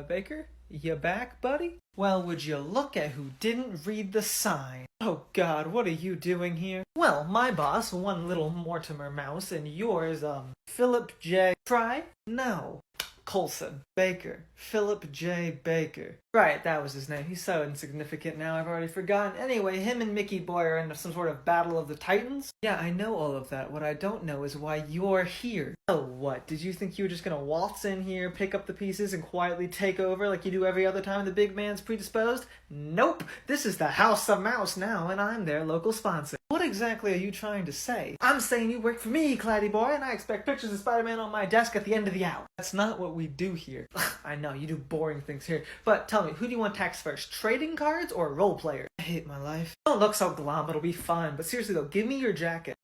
Baker? You back, buddy? Well, would you look at who didn't read the sign? Oh God, what are you doing here? Well, my boss, one little Mortimer Mouse, and yours, Philip J. Fry? No. Coulson. Baker. Philip J. Baker. Right, that was his name. He's so insignificant now, I've already forgotten. Anyway, him and Mickey Boy are in some sort of battle of the Titans. Yeah, I know all of that. What I don't know is why you're here. Oh, what? Did you think you were just gonna waltz in here, pick up the pieces, and quietly take over like you do every other time the big man's predisposed? Nope! This is the House of Mouse now, and I'm their local sponsor. What exactly are you trying to say? I'm saying you work for me, Claddy Boy, and I expect pictures of Spider-Man on my desk at the end of the hour. That's not what we do here. I know, you do boring things here. But tell me, who do you want taxed first? Trading cards or role players? I hate my life. Don't look so glum, it'll be fun. But seriously though, give me your jacket.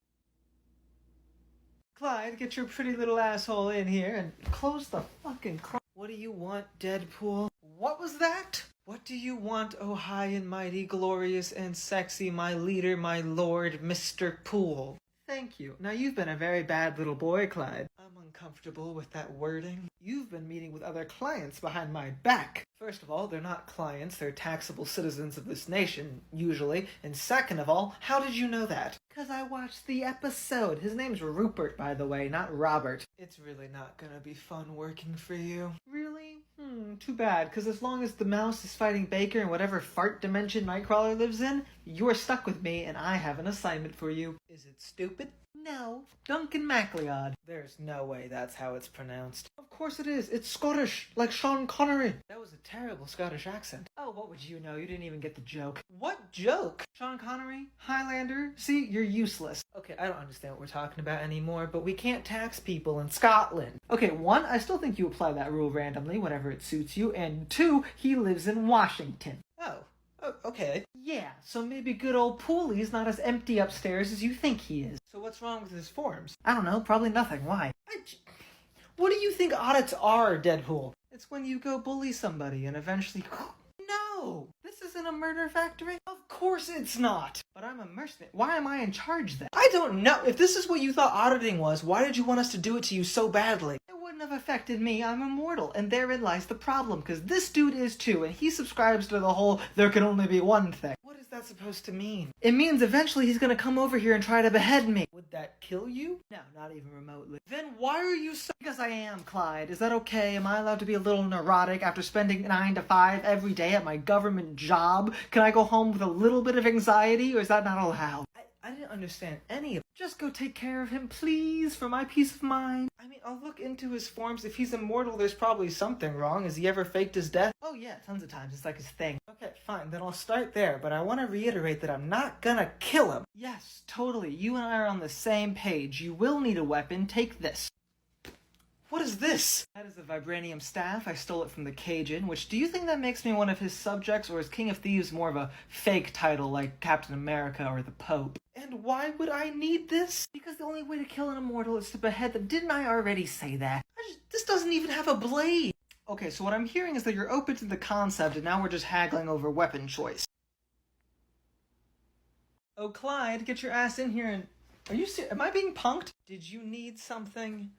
Clyde, get your pretty little asshole in here and close the fucking What do you want, Deadpool? What was that? What do you want, oh high and mighty, glorious and sexy, my leader, my lord, Mr. Poole? Thank you. Now you've been a very bad little boy, Clyde. I'm uncomfortable with that wording. You've been meeting with other clients behind my back. First of all, they're not clients, they're taxable citizens of this nation, usually. And second of all, how did you know that? Because I watched the episode. His name's Rupert, by the way, not Robert. It's really not gonna be fun working for you. Really? Too bad, because as long as the mouse is fighting Baker in whatever fart dimension Nightcrawler lives in, you're stuck with me and I have an assignment for you. Is it stupid? No. Duncan MacLeod. There's no way that's how it's pronounced. Of course it is. It's Scottish, like Sean Connery. That was a terrible Scottish accent. Oh, what would you know? You didn't even get the joke. What joke? Sean Connery? Highlander? See, you're useless. Okay, I don't understand what we're talking about anymore, but we can't tax people in Scotland. Okay, one, I still think you apply that rule randomly whenever it suits you, and two, he lives in Washington. Oh, okay. Yeah, so maybe good old Pooley's not as empty upstairs as you think he is. So what's wrong with his forms? I don't know, probably nothing. Why? What do you think audits are, Deadpool? It's when you go bully somebody and eventually... No! This isn't a murder factory. Of course it's not! But I'm a mercenary. Why am I in charge then? I don't know. If this is what you thought auditing was, why did you want us to do it to you so badly? It wouldn't have affected me. I'm immortal. And therein lies the problem, because this dude is too, and he subscribes to the whole there can only be one thing. What is that supposed to mean? It means eventually he's gonna come over here and try to behead me. Would that kill you? No, not even remotely. Then why are you so— Because I am, Clyde. Is that okay? Am I allowed to be a little neurotic after spending 9 to 5 every day at my government job? Can I go home with a little bit of anxiety, or is that not allowed? I didn't understand any of it. Just go take care of him, please, for my peace of mind. I mean, I'll look into his forms. If he's immortal, there's probably something wrong. Has he ever faked his death? Oh yeah, tons of times. It's like his thing. Okay, fine. Then I'll start there, but I want to reiterate that I'm not gonna kill him. Yes, totally. You and I are on the same page. You will need a weapon. Take this. What is this? That is a vibranium staff. I stole it from the Cajun, which, do you think that makes me one of his subjects, or is King of Thieves more of a fake title like Captain America or the Pope? And why would I need this? Because the only way to kill an immortal is to behead them. Didn't I already say that? This doesn't even have a blade. Okay, so what I'm hearing is that you're open to the concept, and now we're just haggling over weapon choice. Oh, Clyde, get your ass in here and... Are you serious? Am I being punked? Did you need something?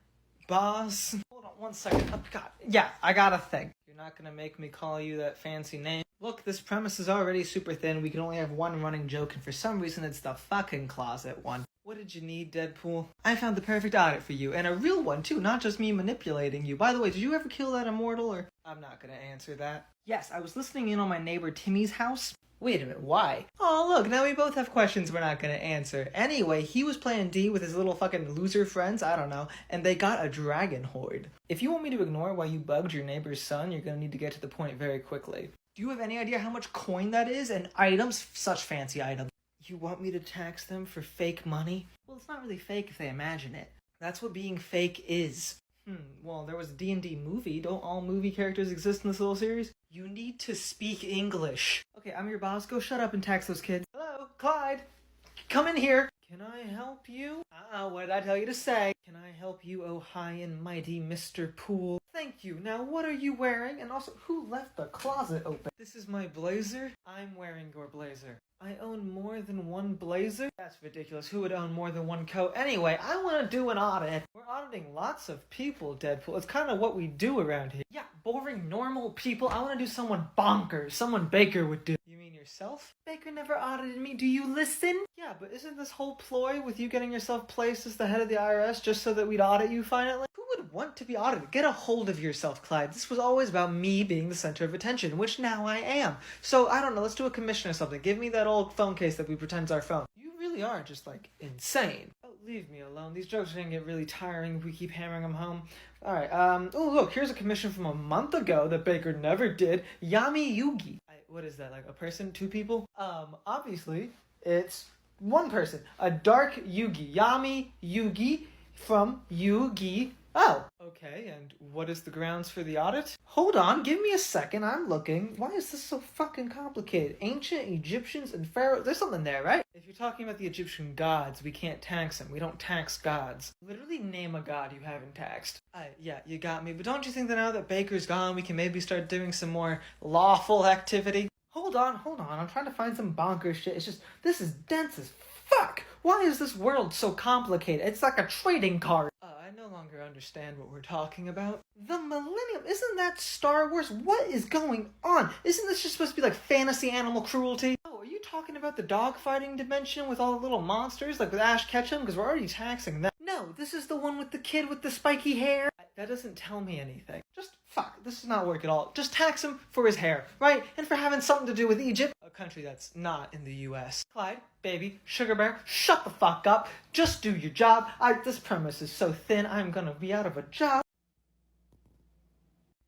Boss? Hold on one second. Oh, God. Yeah, I got a thing. You're not gonna make me call you that fancy name. Look, this premise is already super thin. We can only have one running joke, and for some reason it's the fucking closet one. What did you need, Deadpool? I found the perfect audit for you, and a real one too, not just me manipulating you. By the way, did you ever kill that immortal, or... I'm not gonna answer that. Yes, I was listening in on my neighbor Timmy's house. Wait a minute, why? Oh, look, now we both have questions we're not gonna answer. Anyway, he was playing D with his little fucking loser friends, I don't know, and they got a dragon horde. If you want me to ignore why you bugged your neighbor's son, you're gonna need to get to the point very quickly. Do you have any idea how much coin that is? And items? Such fancy items. You want me to tax them for fake money? Well, it's not really fake if they imagine it. That's what being fake is. Well, there was a D&D movie. Don't all movie characters exist in this little series? You need to speak English. Okay, I'm your boss. Go shut up and tax those kids. Hello, Clyde. Come in here. Can I help you? What did I tell you to say? Can I help you, oh high and mighty Mr. Poole? Thank you. Now, what are you wearing? And also, who left the closet open? This is my blazer? I'm wearing your blazer. I own more than one blazer? That's ridiculous. Who would own more than one coat? Anyway, I want to do an audit. We're auditing lots of people, Deadpool. It's kind of what we do around here. Yeah, boring. boring, normal people. I want to do someone bonkers, someone Baker would do. You mean yourself? Baker never audited me. Do you listen? Yeah, but isn't this whole ploy with you getting yourself placed as the head of the IRS just so that we'd audit you finally? Who would want to be audited? Get a hold of yourself, Clyde. This was always about me being the center of attention, which now I am. So, I don't know, let's do a commission or something. Give me that old phone case that we pretend's our phone. You really are just, like, insane. Oh, leave me alone. These jokes are gonna get really tiring if we keep hammering them home. Alright, oh, look, here's a commission from a month ago that Baker never did. Yami Yugi. What is that, like a person? Two people? Obviously, it's one person. A dark Yugi. Yami Yugi from Yugi. Oh, okay, and what is the grounds for the audit? Hold on, give me a second, I'm looking. Why is this so fucking complicated? Ancient Egyptians and pharaohs, there's something there, right? If you're talking about the Egyptian gods, we can't tax them. We don't tax gods. Literally name a god you haven't taxed. Yeah, you got me, but don't you think that now that Baker's gone, we can maybe start doing some more lawful activity? Hold on, I'm trying to find some bonkers shit. It's just, this is dense as fuck! Why is this world so complicated? It's like a trading card. I no longer understand what we're talking about. The Millennium? Isn't that Star Wars? What is going on? Isn't this just supposed to be like fantasy animal cruelty? Oh, are you talking about the dogfighting dimension with all the little monsters, like with Ash Ketchum? Because we're already taxing that. No, this is the one with the kid with the spiky hair. That doesn't tell me anything. Just, fuck, this does not work at all. Just tax him for his hair, right? And for having something to do with Egypt, a country that's not in the US. Clyde, baby, Sugar Bear, shut the fuck up. Just do your job. This premise is so thin, I'm gonna be out of a job.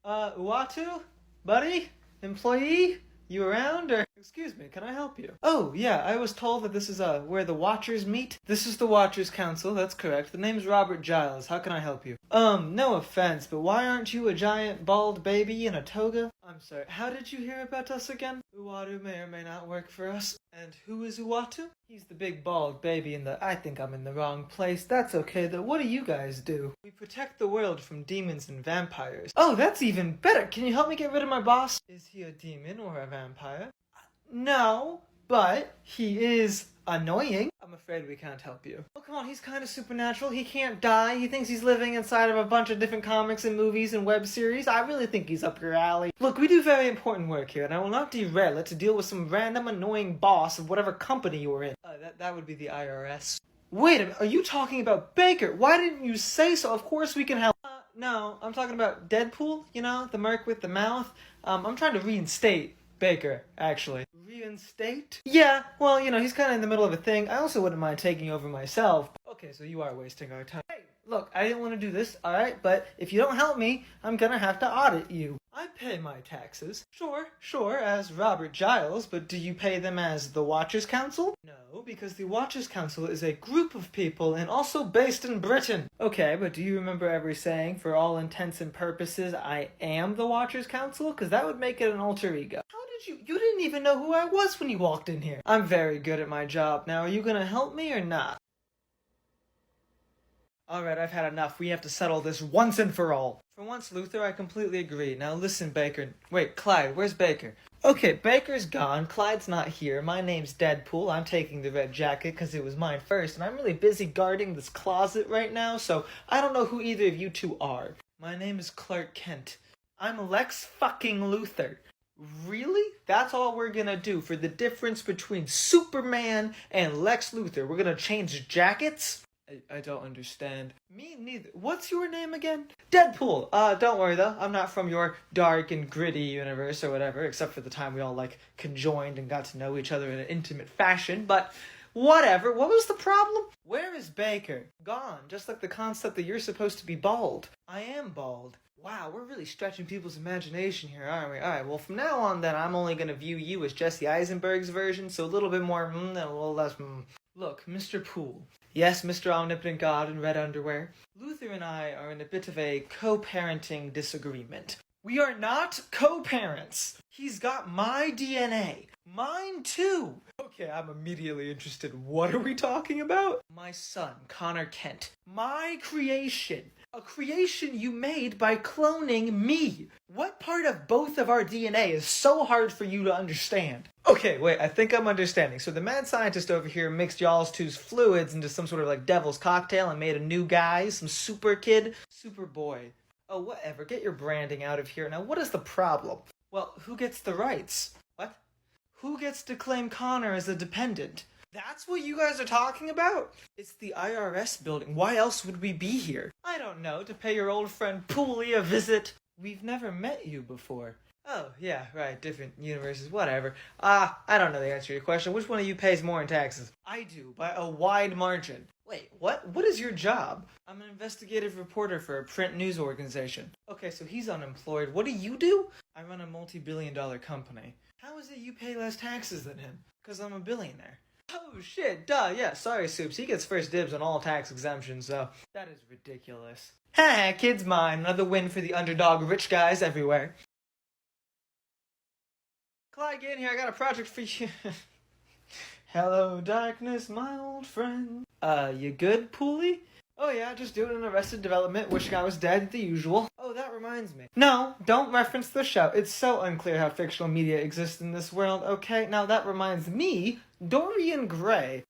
Uatu? Buddy? Employee? You around, or? Excuse me, can I help you? Oh, yeah, I was told that this is, where the Watchers meet. This is the Watchers Council, that's correct. The name's Robert Giles. How can I help you? No offense, but why aren't you a giant bald baby in a toga? I'm sorry, how did you hear about us again? Uatu may or may not work for us. And who is Uatu? He's the big bald baby in the, I think I'm in the wrong place. That's okay though, what do you guys do? We protect the world from demons and vampires. Oh, that's even better! Can you help me get rid of my boss? Is he a demon or a vampire? No, but he is annoying. I'm afraid we can't help you. Oh, come on, he's kind of supernatural. He can't die. He thinks he's living inside of a bunch of different comics and movies and web series. I really think he's up your alley. Look, we do very important work here, and I will not derail it to deal with some random annoying boss of whatever company you're in. That would be the IRS. Wait a minute, are you talking about Baker? Why didn't you say so? Of course we can help. No, I'm talking about Deadpool, you know, the merc with the mouth. I'm trying to reinstate Baker, actually. Reinstate? Yeah, well, you know, he's kind of in the middle of a thing. I also wouldn't mind taking over myself. Okay, so you are wasting our time. Hey, look, I didn't want to do this, alright? But if you don't help me, I'm gonna have to audit you. I pay my taxes. Sure, as Robert Giles, but do you pay them as the Watchers Council? No, because the Watchers Council is a group of people and also based in Britain. Okay, but do you remember ever saying, for all intents and purposes, I am the Watchers Council? Because that would make it an alter ego. How did you didn't even know who I was when you walked in here. I'm very good at my job. Now, are you gonna help me or not? Alright, I've had enough. We have to settle this once and for all. For once, Luther, I completely agree. Now listen, Baker. Wait, Clyde, where's Baker? Okay, Baker's gone. Clyde's not here. My name's Deadpool. I'm taking the red jacket because it was mine first, and I'm really busy guarding this closet right now, so I don't know who either of you two are. My name is Clark Kent. I'm Lex fucking Luthor. Really? That's all we're gonna do for the difference between Superman and Lex Luthor? We're gonna change jackets? I don't understand. Me neither. What's your name again? Deadpool! Don't worry though, I'm not from your dark and gritty universe or whatever, except for the time we all, like, conjoined and got to know each other in an intimate fashion, but whatever. What was the problem? Where is Baker? Gone, just like the concept that you're supposed to be bald. I am bald. Wow, we're really stretching people's imagination here, aren't we? Alright, well, from now on, then, I'm only gonna view you as Jesse Eisenberg's version, so a little bit more and a little less Look, Mr. Poole. Yes, Mr. Omnipotent God in red underwear. Luther and I are in a bit of a co-parenting disagreement. We are not co-parents. He's got my DNA. Mine too. Okay, I'm immediately interested. What are we talking about? My son, Connor Kent. My creation. A creation you made by cloning me. What part of both of our DNA is so hard for you to understand? Okay, wait, I think I'm understanding. So the mad scientist over here mixed y'all's two's fluids into some sort of like devil's cocktail and made a new guy, some super kid, Superboy. Oh, whatever. Get your branding out of here. Now, what is the problem? Well, who gets the rights? What? Who gets to claim Connor as a dependent? That's what you guys are talking about? It's the IRS building. Why else would we be here? I don't know, to pay your old friend Pooley a visit. We've never met you before. Oh, yeah, right, different universes, whatever. I don't know the answer to your question. Which one of you pays more in taxes? I do, by a wide margin. Wait, what? What is your job? I'm an investigative reporter for a print news organization. Okay, so he's unemployed. What do you do? I run a multi-billion-dollar company. How is it you pay less taxes than him? Because I'm a billionaire. Oh shit, duh, yeah, sorry Soups, he gets first dibs on all tax exemptions, so that is ridiculous. Ha, kid's mine, another win for the underdog rich guys everywhere. Clyde, get in here, I got a project for you. Hello, darkness, my old friend. You good, Pooley? Oh yeah, just doing an Arrested Development, wishing I was dead, the usual. Oh, that reminds me. No, don't reference the show. It's so unclear how fictional media exists in this world, okay? Now that reminds me, Dorian Gray.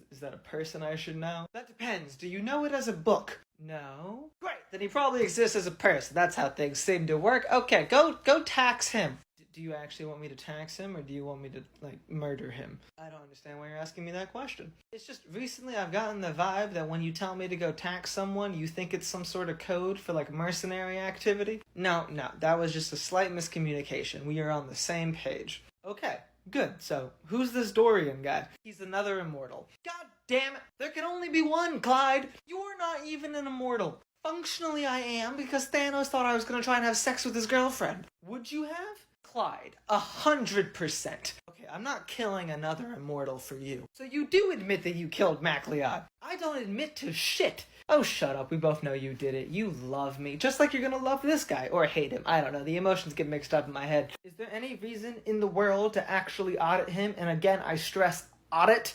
Is that a person I should know? That depends. Do you know it as a book? No? Great, then he probably exists as a person. That's how things seem to work. Okay, go tax him. Do you actually want me to tax him, or do you want me to, murder him? I don't understand why you're asking me that question. It's just, recently I've gotten the vibe that when you tell me to go tax someone, you think it's some sort of code for, mercenary activity. No, that was just a slight miscommunication. We are on the same page. Okay, good. So, who's this Dorian guy? He's another immortal. God damn it! There can only be one, Clyde! You're not even an immortal. Functionally I am, because Thanos thought I was gonna try and have sex with his girlfriend. Would you have? Clyde, 100%. Okay, I'm not killing another immortal for you. So you do admit that you killed MacLeod. I don't admit to shit. Oh, shut up. We both know you did it. You love me. Just like you're gonna love this guy. Or hate him. I don't know. The emotions get mixed up in my head. Is there any reason in the world to actually audit him? And again, I stress audit.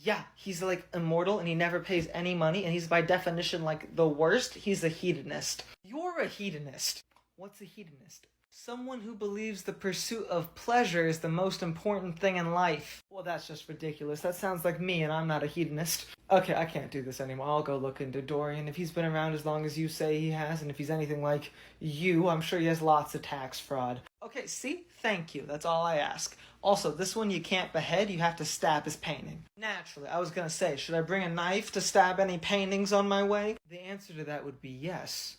Yeah, he's immortal and he never pays any money. And he's by definition the worst. He's a hedonist. You're a hedonist. What's a hedonist? Someone who believes the pursuit of pleasure is the most important thing in life. Well, that's just ridiculous. That sounds like me, and I'm not a hedonist. Okay, I can't do this anymore. I'll go look into Dorian. If he's been around as long as you say he has, and if he's anything like you, I'm sure he has lots of tax fraud. Okay, see? Thank you. That's all I ask. Also, this one you can't behead, you have to stab his painting. Naturally, I was gonna say, should I bring a knife to stab any paintings on my way? The answer to that would be yes.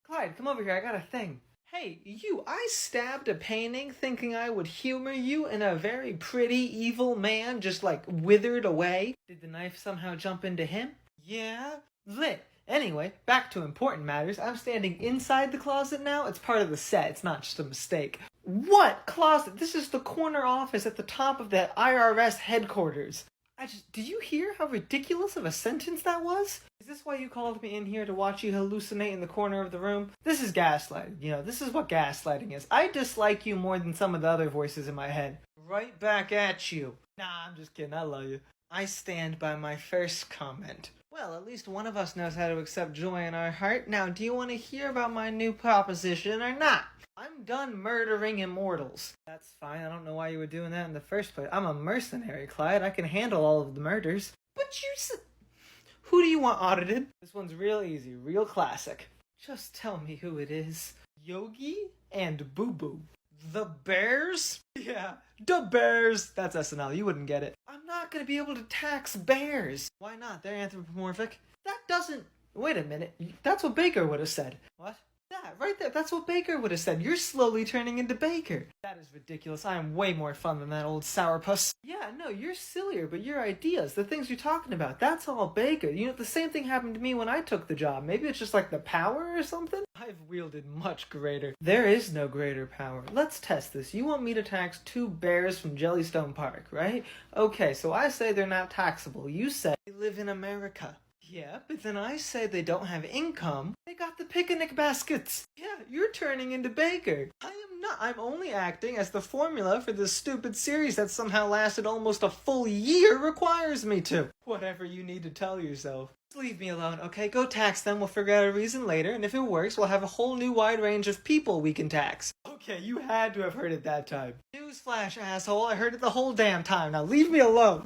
Clyde, come over here, I got a thing. Hey, you, I stabbed a painting thinking I would humor you, and a very pretty evil man just withered away. Did the knife somehow jump into him? Yeah, lit. Anyway, back to important matters. I'm standing inside the closet now. It's part of the set, it's not just a mistake. What closet? This is the corner office at the top of the IRS headquarters. Did you hear how ridiculous of a sentence that was? Is this why you called me in here, to watch you hallucinate in the corner of the room? This is gaslighting. This is what gaslighting is. I dislike you more than some of the other voices in my head. Right back at you. Nah, I'm just kidding. I love you. I stand by my first comment. Well, at least one of us knows how to accept joy in our heart. Now, do you want to hear about my new proposition or not? I'm done murdering immortals. That's fine, I don't know why you were doing that in the first place. I'm a mercenary, Clyde. I can handle all of the murders. But you said... Who do you want audited? This one's real easy, real classic. Just tell me who it is. Yogi and Boo Boo. The Bears? Yeah, the Bears. That's SNL, you wouldn't get it. I'm not gonna be able to tax bears. Why not? They're anthropomorphic. That doesn't... Wait a minute. That's what Baker would have said. What? That, right there. That's what Baker would have said. You're slowly turning into Baker. That is ridiculous. I am way more fun than that old sourpuss. Yeah, no, you're sillier, but your ideas, the things you're talking about, that's all Baker. The same thing happened to me when I took the job. Maybe it's just the power or something? I've wielded much greater. There is no greater power. Let's test this. You want me to tax 2 bears from Jellystone Park, right? Okay, so I say they're not taxable. You say they live in America. Yeah, but then I say they don't have income. They got the picnic baskets. Yeah, you're turning into Baker. I am not. I'm only acting as the formula for this stupid series that somehow lasted almost a full year requires me to. Whatever you need to tell yourself. Just leave me alone, okay? Go tax them. We'll figure out a reason later, and if it works, we'll have a whole new wide range of people we can tax. Okay, you had to have heard it that time. Newsflash, asshole. I heard it the whole damn time. Now leave me alone.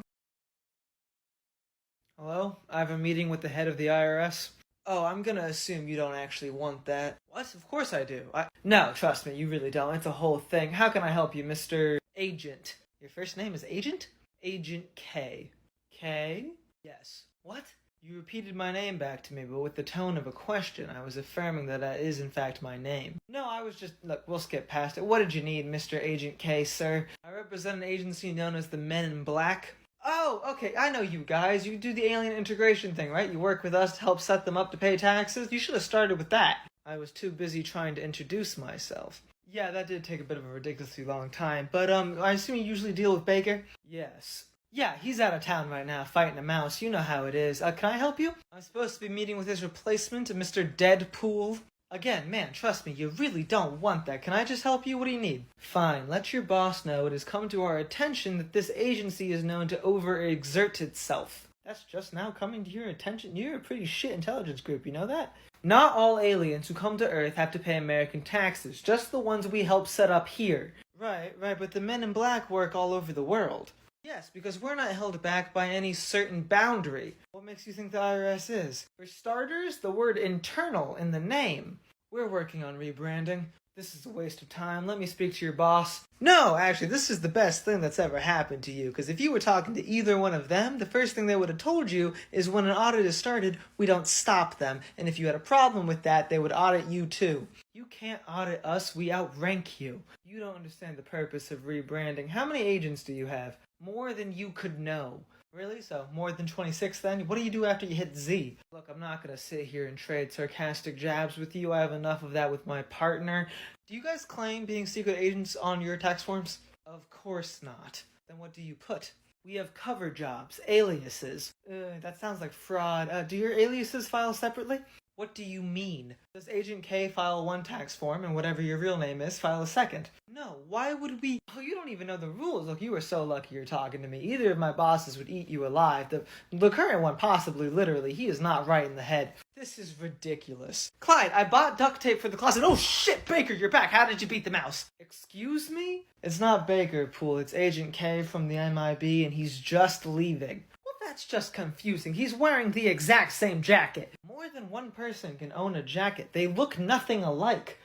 Hello? I have a meeting with the head of the IRS. Oh, I'm gonna assume you don't actually want that. What? Of course I do. No, trust me, you really don't. It's a whole thing. How can I help you, Mr. Agent? Your first name is Agent? Agent K. K? Yes. What? You repeated my name back to me, but with the tone of a question. I was affirming that is in fact my name. No, I was just... Look, we'll skip past it. What did you need, Mr. Agent K, sir? I represent an agency known as the Men in Black. Oh, okay, I know you guys. You do the alien integration thing, right? You work with us to help set them up to pay taxes? You should have started with that. I was too busy trying to introduce myself. Yeah, that did take a bit of a ridiculously long time, but I assume you usually deal with Baker? Yes. Yeah, he's out of town right now fighting a mouse. You know how it is. Can I help you? I'm supposed to be meeting with his replacement, Mr. Deadpool. Again, man, trust me, you really don't want that. Can I just help you? What do you need? Fine, let your boss know it has come to our attention that this agency is known to overexert itself. That's just now coming to your attention? You're a pretty shit intelligence group, you know that? Not all aliens who come to Earth have to pay American taxes, just the ones we help set up here. Right, but the Men in Black work all over the world. Yes, because we're not held back by any certain boundary. What makes you think the IRS is? For starters, the word internal in the name. We're working on rebranding. This is a waste of time. Let me speak to your boss. No, actually, this is the best thing that's ever happened to you, because if you were talking to either one of them, the first thing they would have told you is when an audit is started, we don't stop them, and if you had a problem with that, they would audit you too. You can't audit us, we outrank you. You don't understand the purpose of rebranding. How many agents do you have? More than you could know. Really? So, more than 26 then? What do you do after you hit Z? Look, I'm not gonna sit here and trade sarcastic jabs with you. I have enough of that with my partner. Do you guys claim being secret agents on your tax forms? Of course not. Then what do you put? We have cover jobs, aliases. That sounds like fraud. Do your aliases file separately? What do you mean? Does Agent K file one tax form and whatever your real name is, file a second? No, why would we? Oh, you don't even know the rules. Look, you were so lucky you're talking to me. Either of my bosses would eat you alive. The current one, possibly, literally. He is not right in the head. This is ridiculous. Clyde, I bought duct tape for the closet. Oh shit, Baker, you're back. How did you beat the mouse? Excuse me? It's not Baker, Pool. It's Agent K from the MIB, and he's just leaving. That's just confusing. He's wearing the exact same jacket. More than one person can own a jacket. They look nothing alike.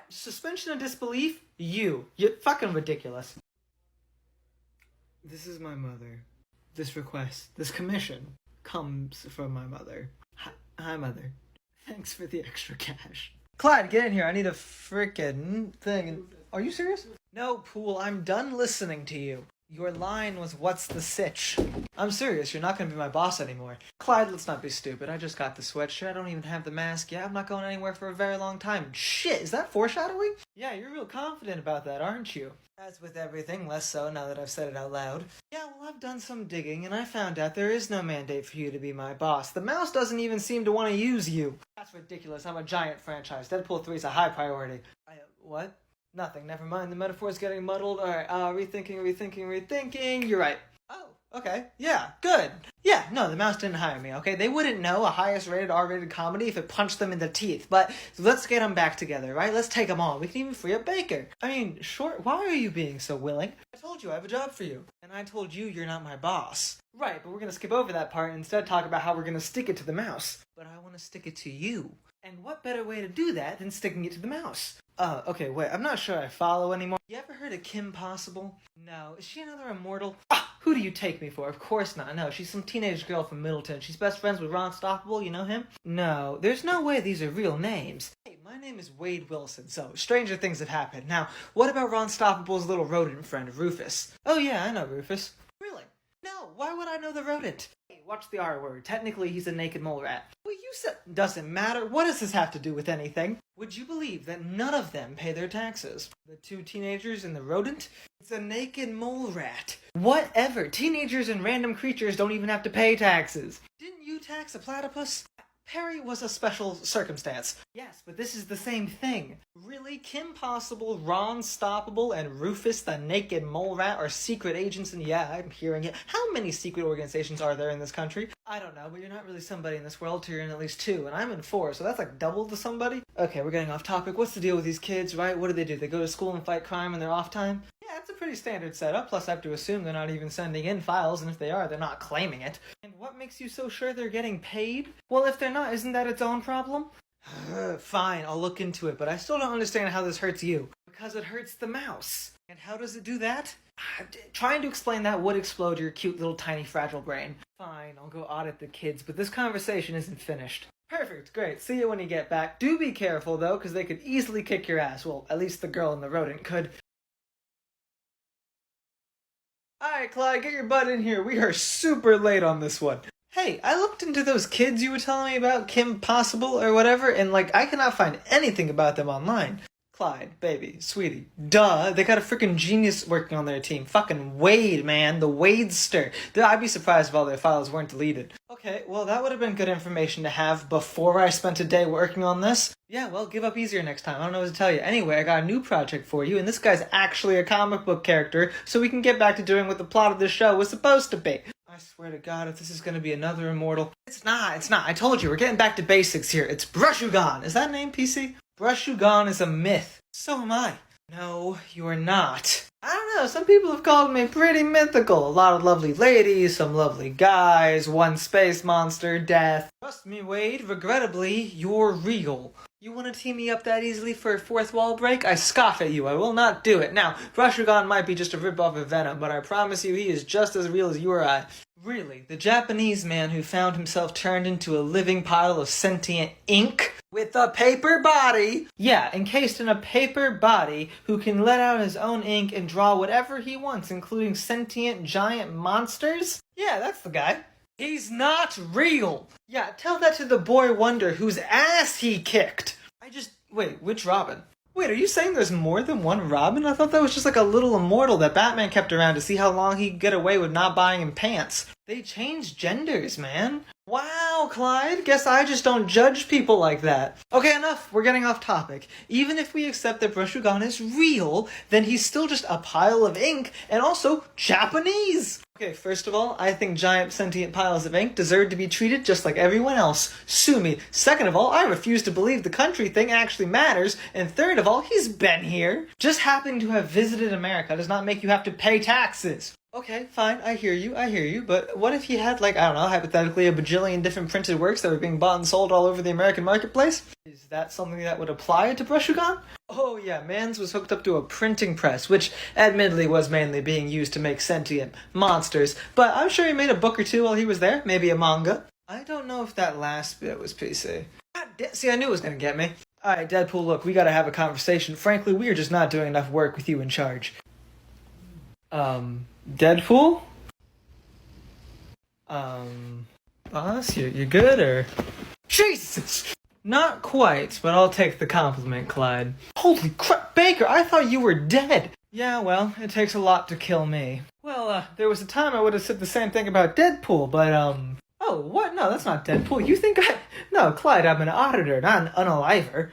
Suspension of disbelief? You're fucking ridiculous. This is my mother. This request, this commission, comes from my mother. Hi, Mother. Thanks for the extra cash. Clyde, get in here. I need a frickin' thing. Are you serious? No, Pool. I'm done listening to you. Your line was, what's the sitch? I'm serious, you're not gonna be my boss anymore. Clyde, let's not be stupid. I just got the sweatshirt, I don't even have the mask yet. I'm not going anywhere for a very long time. Shit, is that foreshadowing? Yeah, you're real confident about that, aren't you? As with everything, less so now that I've said it out loud. Yeah, well, I've done some digging, and I found out there is no mandate for you to be my boss. The mouse doesn't even seem to want to use you. That's ridiculous, I'm a giant franchise. Deadpool 3 is a high priority. What? Nothing, never mind, the metaphor's getting muddled. Alright, rethinking. You're right. Oh, okay. Yeah, good. Yeah, no, the mouse didn't hire me, okay? They wouldn't know a highest rated R-rated comedy if it punched them in the teeth. But let's get them back together, right? Let's take them on. We can even free up Baker. I mean, sure, why are you being so willing? I told you I have a job for you. And I told you you're not my boss. Right, but we're gonna skip over that part and instead talk about how we're gonna stick it to the mouse. But I want to stick it to you. And what better way to do that than sticking it to the mouse? Okay, wait, I'm not sure I follow anymore. You ever heard of Kim Possible? No. Is she another immortal? Who do you take me for? Of course not. No, she's some teenage girl from Middleton. She's best friends with Ron Stoppable, you know him? No, there's no way these are real names. Hey, my name is Wade Wilson, so stranger things have happened. Now, what about Ron Stoppable's little rodent friend, Rufus? Oh yeah, I know Rufus. Really? No, why would I know the rodent? Hey, watch the R word. Technically, he's a naked mole rat. Well, you said... Doesn't matter. What does this have to do with anything? Would you believe that none of them pay their taxes? The two teenagers and the rodent? It's a naked mole rat. Whatever. Teenagers and random creatures don't even have to pay taxes. Didn't you tax a platypus? Perry was a special circumstance. Yes, but this is the same thing. Really? Kim Possible, Ron Stoppable, and Rufus the Naked Mole Rat are secret agents, and yeah, I'm hearing it. How many secret organizations are there in this country? I don't know, but you're not really somebody in this world till you're in at least 2, and I'm in 4, so that's like double to somebody? Okay, we're getting off topic. What's the deal with these kids, right? What do? They go to school and fight crime in their off time? Yeah, it's a pretty standard setup, plus I have to assume they're not even sending in files, and if they are, they're not claiming it. And what makes you so sure they're getting paid? Well, if they're not, isn't that its own problem? Fine, I'll look into it, but I still don't understand how this hurts you. Because it hurts the mouse. And how does it do that? Trying to explain that would explode your cute little tiny fragile brain. Fine, I'll go audit the kids, but this conversation isn't finished. Perfect, great. See you when you get back. Do be careful, though, because they could easily kick your ass. Well, at least the girl in the rodent could. Alright, Clyde, get your butt in here. We are super late on this one. Hey, I looked into those kids you were telling me about, Kim Possible or whatever, and, I cannot find anything about them online. Clyde, baby, sweetie, duh, they got a freaking genius working on their team. Fucking Wade, man, the Wadester. I'd be surprised if all their files weren't deleted. Okay, well, that would have been good information to have before I spent a day working on this. Yeah, well, give up easier next time. I don't know what to tell you. Anyway, I got a new project for you, and this guy's actually a comic book character, so we can get back to doing what the plot of this show was supposed to be. I swear to God, if this is gonna be another Immortal... It's not. I told you, we're getting back to basics here. It's Brushuwan. Is that name PC? Brushuwan is a myth. So am I. No, you are not. I don't know, some people have called me pretty mythical. A lot of lovely ladies, some lovely guys, one space monster, death. Trust me, Wade, regrettably, you're real. You want to team me up that easily for a fourth wall break? I scoff at you. I will not do it. Now, Brushuwan might be just a ripoff of Venom, but I promise you he is just as real as you or I. Really, the Japanese man who found himself turned into a living pile of sentient ink with a paper body. Yeah, encased in a paper body who can let out his own ink and draw whatever he wants, including sentient giant monsters? Yeah, that's the guy. He's not real. Yeah, tell that to the boy wonder whose ass he kicked. Wait, which Robin? Wait, are you saying there's more than one Robin? I thought that was just like a little immortal that Batman kept around to see how long he could get away with not buying him pants. They changed genders, man. Wow, Clyde, guess I just don't judge people like that. Okay, enough, we're getting off topic. Even if we accept that Brushuwan is real, then he's still just a pile of ink, and also Japanese! Okay, first of all, I think giant sentient piles of ink deserve to be treated just like everyone else. Sue me. Second of all, I refuse to believe the country thing actually matters. And third of all, he's been here. Just happening to have visited America does not make you have to pay taxes. Okay, fine, I hear you, but what if he had, I don't know, hypothetically a bajillion different printed works that were being bought and sold all over the American marketplace? Is that something that would apply to Brushuwan? Oh yeah, Mans was hooked up to a printing press, which admittedly was mainly being used to make sentient monsters, but I'm sure he made a book or two while he was there, maybe a manga. I don't know if that last bit was PC. See, I knew it was gonna get me. Alright, Deadpool, look, we gotta have a conversation. Frankly, we are just not doing enough work with you in charge. Deadpool? Boss, you good, or? Jesus! Not quite, but I'll take the compliment, Clyde. Holy crap, Baker, I thought you were dead! Yeah, well, it takes a lot to kill me. Well, there was a time I would have said the same thing about Deadpool, but, Oh, what? No, that's not Deadpool. You think No, Clyde, I'm an auditor, not an unaliver.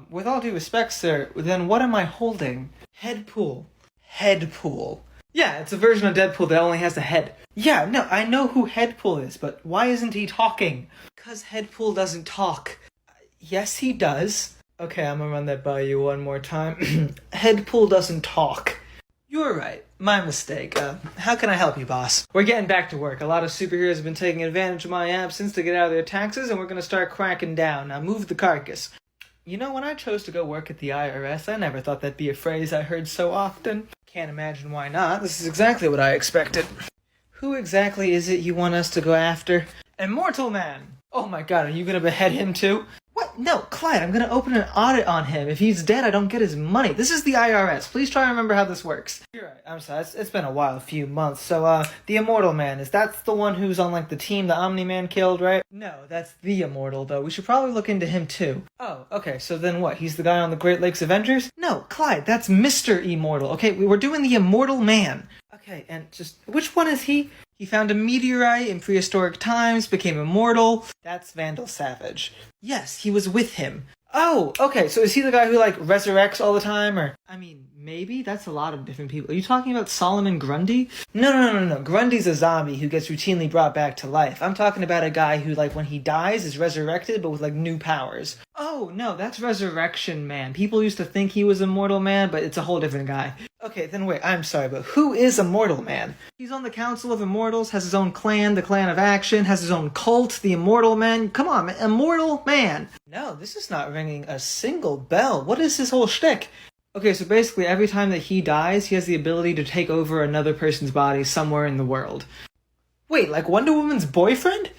With all due respect, sir, then what am I holding? Headpool. Headpool. Yeah, it's a version of Deadpool that only has a head. Yeah, no, I know who Headpool is, but why isn't he talking? 'Cause Headpool doesn't talk. Yes, he does. Okay, I'm gonna run that by you one more time. Headpool doesn't talk. You're right. My mistake. How can I help you, boss? We're getting back to work. A lot of superheroes have been taking advantage of my absence to get out of their taxes, and we're gonna start cracking down. Now move the carcass. You know, when I chose to go work at the IRS, I never thought that'd be a phrase I heard so often. Can't imagine why not. This is exactly what I expected. Who exactly is it you want us to go after? Immortal Man! Oh my god, are you gonna behead him too? What? No, Clyde, I'm gonna open an audit on him. If he's dead, I don't get his money. This is the IRS. Please try and remember how this works. You're right. I'm sorry. It's been a while, a few months. So, the Immortal Man, is that the one who's on, the team the Omni-Man killed, right? No, that's the Immortal, though. We should probably look into him, too. Oh, okay. So then what? He's the guy on the Great Lakes Avengers? No, Clyde, that's Mr. Immortal. Okay, we were doing the Immortal Man. Okay, and just, which one is he? He found a meteorite in prehistoric times, became immortal. That's Vandal Savage. Yes, he was with him. Oh, okay, so is he the guy who, resurrects all the time, or? I mean, Maybe? That's a lot of different people. Are you talking about Solomon Grundy? No. Grundy's a zombie who gets routinely brought back to life. I'm talking about a guy who, like, when he dies is resurrected, but with, like, new powers. Oh, no, that's Resurrection Man. People used to think he was Immortal Man, but it's a whole different guy. Okay, then wait, I'm sorry, but who is Immortal Man? He's on the Council of Immortals, has his own clan, the Clan of Action, has his own cult, the Immortal Man. Come on, man. Immortal Man. No, this is not ringing a single bell. What is his whole shtick? Okay, so basically every time that he dies, he has the ability to take over another person's body somewhere in the world. Wait, like Wonder Woman's boyfriend?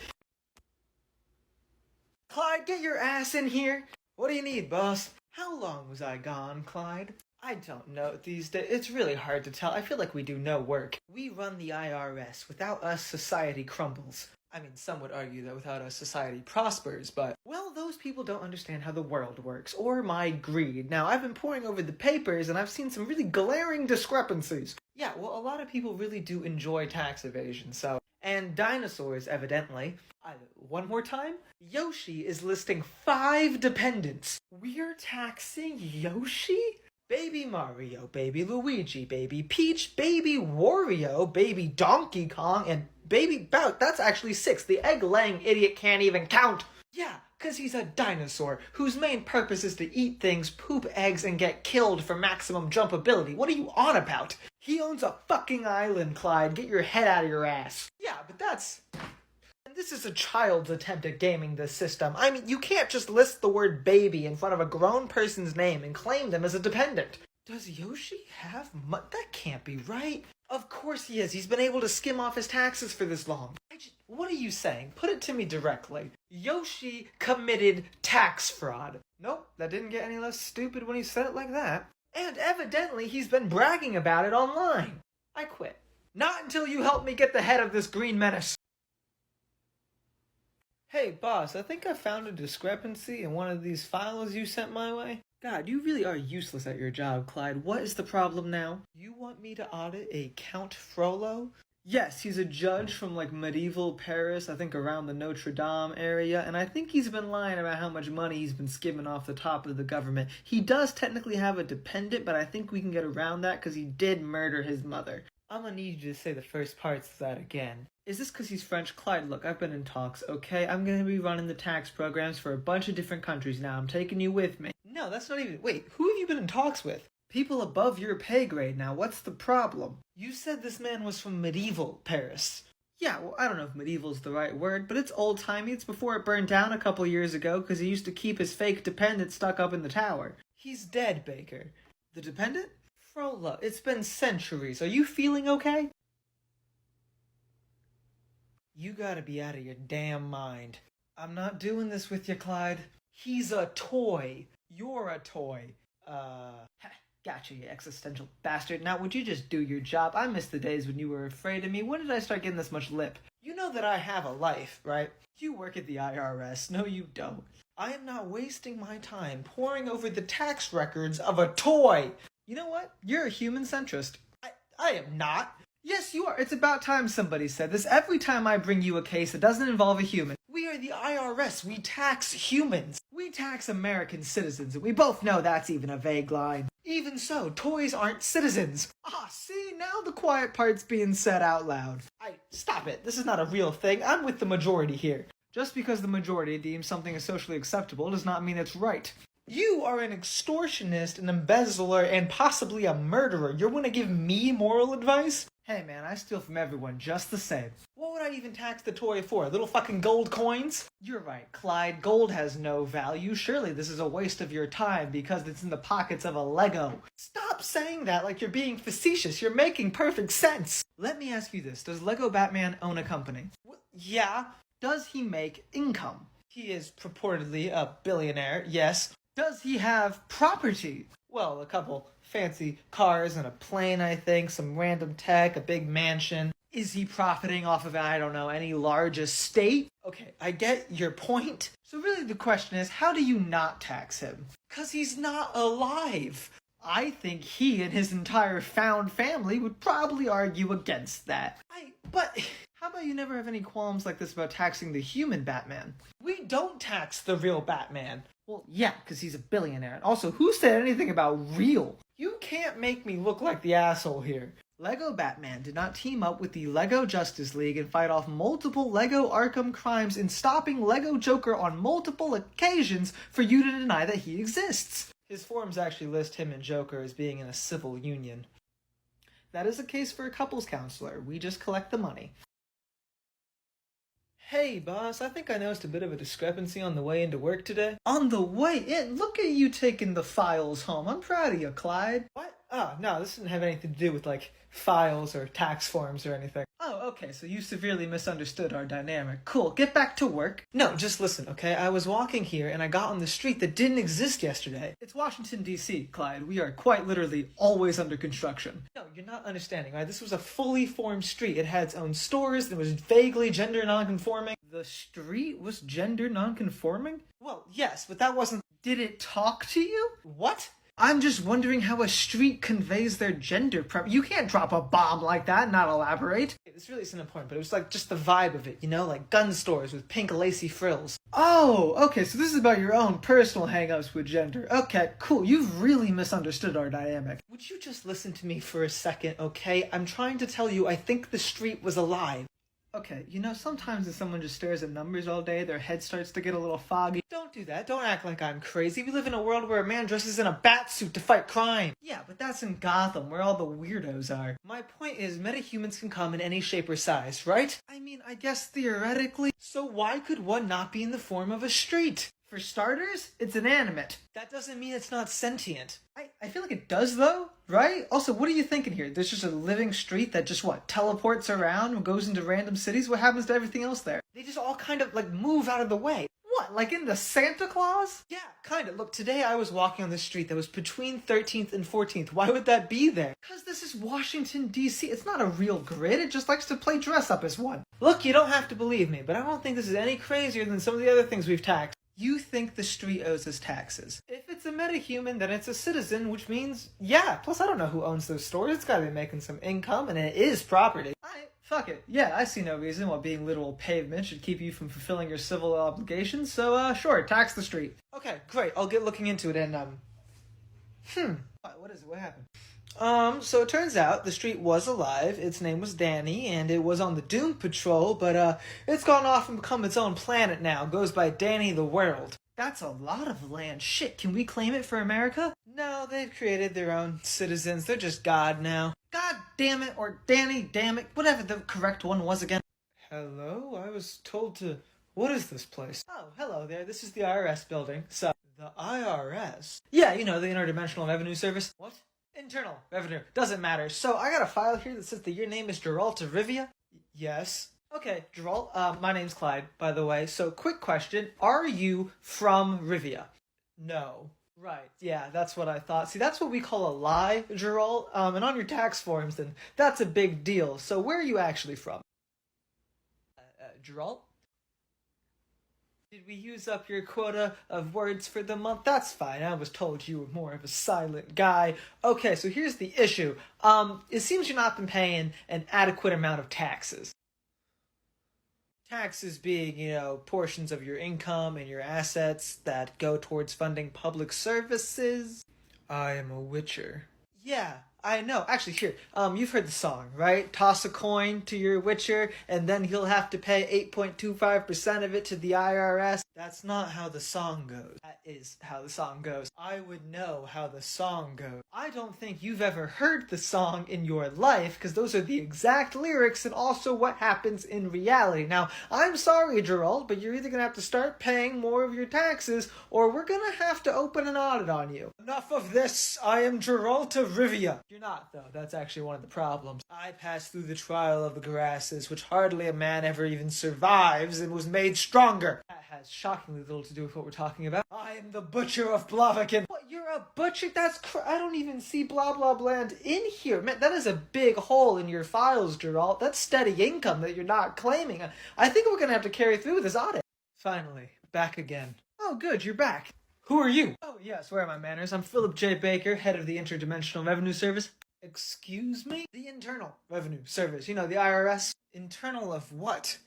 Clyde, get your ass in here! What do you need, boss? How long was I gone, Clyde? I don't know these days. It's really hard to tell. I feel like we do no work. We run the IRS. Without us, society crumbles. I mean, some would argue that without us, society prospers, but, well, those people don't understand how the world works, or my greed. Now, I've been poring over the papers, and I've seen some really glaring discrepancies. Yeah, well, a lot of people really do enjoy tax evasion, so... And dinosaurs, evidently. One more time? Yoshi is listing 5 dependents. We're taxing Yoshi? Baby Mario, Baby Luigi, Baby Peach, Baby Wario, Baby Donkey Kong, and Baby Bout. That's actually 6. The egg-laying idiot can't even count. Yeah, because he's a dinosaur whose main purpose is to eat things, poop eggs, and get killed for maximum jump ability. What are you on about? He owns a fucking island, Clyde. Get your head out of your ass. Yeah, but that's... This is a child's attempt at gaming the system. I mean, you can't just list the word baby in front of a grown person's name and claim them as a dependent. Does Yoshi have that can't be right. Of course he is. He's been able to skim off his taxes for this long. What are you saying? Put it to me directly. Yoshi committed tax fraud. Nope, that didn't get any less stupid when he said it like that. And evidently he's been bragging about it online. I quit. Not until you help me get the head of this green menace. Hey, boss, I think I found a discrepancy in one of these files you sent my way. God, you really are useless at your job, Clyde. What is the problem now? You want me to audit a Count Frollo? Yes, he's a judge from, like, medieval Paris, I think around the Notre Dame area, and I think he's been lying about how much money he's been skimming off the top of the government. He does technically have a dependent, but I think we can get around that because he did murder his mother. I'm gonna need you to say the first parts of that again. Is this because he's French? Clyde, look, I've been in talks, okay? I'm gonna be running the tax programs for a bunch of different countries now. I'm taking you with me. No, that's not even... Wait, who have you been in talks with? People above your pay grade now. What's the problem? You said this man was from medieval Paris. Yeah, well, I don't know if medieval is the right word, but it's old-timey. It's before it burned down a couple years ago because he used to keep his fake dependent stuck up in the tower. He's dead, Baker. The dependent? Frollo, it's been centuries. Are you feeling okay? You gotta be out of your damn mind. I'm not doing this with you, Clyde. He's a toy. You're a toy. Gotcha, you existential bastard. Now, would you just do your job? I miss the days when you were afraid of me. When did I start getting this much lip? You know that I have a life, right? You work at the IRS. No, you don't. I am not wasting my time poring over the tax records of a toy. You know what? You're a human centrist. I am not. Yes, you are. It's about time somebody said this. Every time I bring you a case that doesn't involve a human. We are the IRS. We tax humans. We tax American citizens, and we both know that's even a vague line. Even so, toys aren't citizens. Ah, see, now the quiet part's being said out loud. Stop it. This is not a real thing. I'm with the majority here. Just because the majority deems something as socially acceptable does not mean it's right. You are an extortionist, an embezzler, and possibly a murderer. You're gonna give me moral advice? Hey man, I steal from everyone just the same. What would I even tax the toy for? Little fucking gold coins? You're right, Clyde. Gold has no value. Surely this is a waste of your time because it's in the pockets of a Lego. Stop saying that like you're being facetious. You're making perfect sense. Let me ask you this. Does Lego Batman own a company? Yeah. Does he make income? He is purportedly a billionaire, yes. Does he have property? Well, a couple fancy cars and a plane, I think, some random tech, a big mansion. Is he profiting off of, I don't know, any large estate? Okay, I get your point. So really the question is, how do you not tax him? 'Cause he's not alive. I think he and his entire found family would probably argue against that. But how about you never have any qualms like this about taxing the human Batman? We don't tax the real Batman. Well, yeah, because he's a billionaire. And also, who said anything about real? You can't make me look like the asshole here. Lego Batman did not team up with the Lego Justice League and fight off multiple Lego Arkham crimes in stopping Lego Joker on multiple occasions for you to deny that he exists. His forms actually list him and Joker as being in a civil union. That is the case for a couples counselor. We just collect the money. Hey boss, I think I noticed a bit of a discrepancy on the way into work today. On the way in? Look at you taking the files home. I'm proud of you, Clyde. What? Oh, no, this didn't have anything to do with, like, files or tax forms or anything. Oh, okay, so you severely misunderstood our dynamic. Cool, get back to work. No, just listen, okay? I was walking here and I got on the street that didn't exist yesterday. It's Washington, D.C., Clyde. We are quite literally always under construction. No, you're not understanding, right? This was a fully formed street. It had its own stores, it was vaguely gender nonconforming. The street was gender nonconforming? Well, yes, but that wasn't... Did it talk to you? What? I'm just wondering how a street conveys their gender You can't drop a bomb like that and not elaborate. This really isn't important, but it was like just the vibe of it, you know? Like gun stores with pink lacy frills. Oh, okay, so this is about your own personal hang-ups with gender. Okay, cool, you've really misunderstood our dynamic. Would you just listen to me for a second, okay? I'm trying to tell you I think the street was alive. Okay, you know, sometimes if someone just stares at numbers all day, their head starts to get a little foggy. Don't do that. Don't act like I'm crazy. We live in a world where a man dresses in a bat suit to fight crime. Yeah, but that's in Gotham, where all the weirdos are. My point is, metahumans can come in any shape or size, right? I mean, I guess theoretically. So why could one not be in the form of a street? For starters, it's inanimate. That doesn't mean it's not sentient. I feel like it does, though, right? Also, what are you thinking here? There's just a living street that just, what, teleports around and goes into random cities? What happens to everything else there? They just all kind of, like, move out of the way. What, like in the Santa Claus? Yeah, kind of. Look, today I was walking on this street that was between 13th and 14th. Why would that be there? Because this is Washington, D.C. It's not a real grid. It just likes to play dress up as one. Look, you don't have to believe me, but I don't think this is any crazier than some of the other things we've taxed. You think the street owes us taxes. If it's a metahuman, then it's a citizen, which means, yeah. Plus, I don't know who owns those stores. It's gotta be making some income, and it is property. Alright, fuck it. Yeah, I see no reason why being literal pavement should keep you from fulfilling your civil obligations, so, sure, tax the street. Okay, great. I'll get looking into it, and, What is it? What happened? So it turns out the street was alive, its name was Danny, and it was on the Doom Patrol, but, it's gone off and become its own planet now, goes by Danny the World. That's a lot of land. Shit, can we claim it for America? No, they've created their own citizens, they're just God now. God damn it, or Danny damn it, whatever the correct one was again. Hello? I was told to... What is this place? Oh, hello there, this is the IRS building, so... The IRS? Yeah, you know, the Interdimensional Revenue Service. What? Internal revenue. Doesn't matter. So, I got a file here that says that your name is Geralt of Rivia? Yes. Okay, Geralt, my name's Clyde, by the way. So, quick question. Are you from Rivia? No. Right, yeah, that's what I thought. See, that's what we call a lie, Geralt. And on your tax forms, then, that's a big deal. So, where are you actually from? Geralt? Did we use up your quota of words for the month? That's fine. I was told you were more of a silent guy. Okay, so here's the issue. It seems you've not been paying an adequate amount of taxes. Taxes being, you know, portions of your income and your assets that go towards funding public services. I am a witcher. Yeah, I know. Actually, here, you've heard the song, right? Toss a coin to your witcher, and then he'll have to pay 8.25% of it to the IRS. That's not how the song goes. That is how the song goes. I would know how the song goes. I don't think you've ever heard the song in your life, because those are the exact lyrics and also what happens in reality. Now, I'm sorry, Geralt, but you're either going to have to start paying more of your taxes, or we're going to have to open an audit on you. Enough of this. I am Geralt of Rivia. You're not, though. That's actually one of the problems. I passed through the trial of the grasses, which hardly a man ever even survives, and was made stronger. That has shockingly little to do with what we're talking about. I am the Butcher of Blaviken. What, you're a butcher? I don't even see blah blah bland in here. Man, that is a big hole in your files, Geralt. That's steady income that you're not claiming. I think we're gonna have to carry through with this audit. Finally, back again. Oh, good, you're back. Who are you? Oh, yes, where are my manners? I'm Philip J. Baker, head of the Interdimensional Revenue Service. Excuse me? The Internal Revenue Service. You know, the IRS. Internal of what?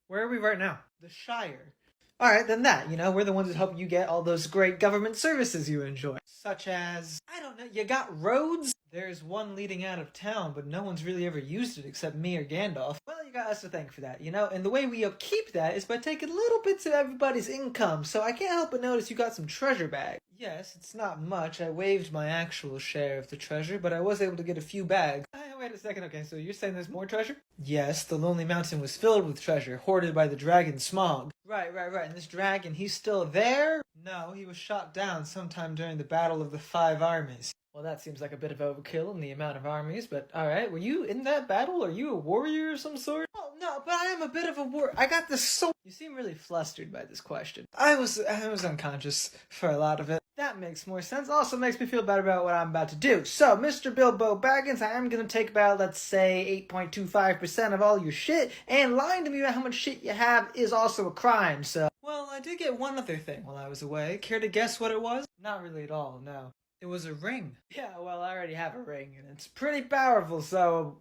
Where are we right now? The Shire. Alright, then that, we're the ones that help you get all those great government services you enjoy. Such as, I don't know, you got roads? There's one leading out of town, but no one's really ever used it except me or Gandalf. Well, you got us to thank for that, and the way we upkeep that is by taking little bits of everybody's income, so I can't help but notice you got some treasure bags. Yes, it's not much. I waived my actual share of the treasure, but I was able to get a few bags. Wait a second, okay, so you're saying there's more treasure? Yes, the Lonely Mountain was filled with treasure, hoarded by the dragon Smog. Right, and this dragon, he's still there? No, he was shot down sometime during the Battle of the Five Armies. Well, that seems like a bit of overkill in the amount of armies, but alright, were you in that battle? Are you a warrior of some sort? Oh, no, but I am a bit of a warrior. I got this sword. You seem really flustered by this question. I was unconscious for a lot of it. That makes more sense. Also makes me feel better about what I'm about to do. So, Mr. Bilbo Baggins, I am going to take about, let's say, 8.25% of all your shit, and lying to me about how much shit you have is also a crime, so... Well, I did get one other thing while I was away. Care to guess what it was? Not really at all, no. It was a ring. Yeah, well, I already have a ring, and it's pretty powerful, so...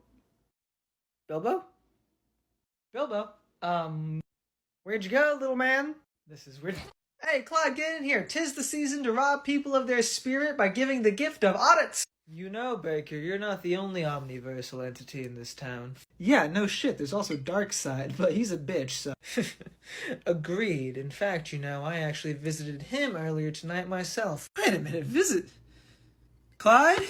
Bilbo? Where'd you go, little man? This is weird. Hey, Clyde, get in here. 'Tis the season to rob people of their spirit by giving the gift of audits. You know, Baker, you're not the only omniversal entity in this town. Yeah, no shit, there's also Darkseid, but he's a bitch, so... Agreed. In fact, I actually visited him earlier tonight myself. Wait a minute, visit? Clyde?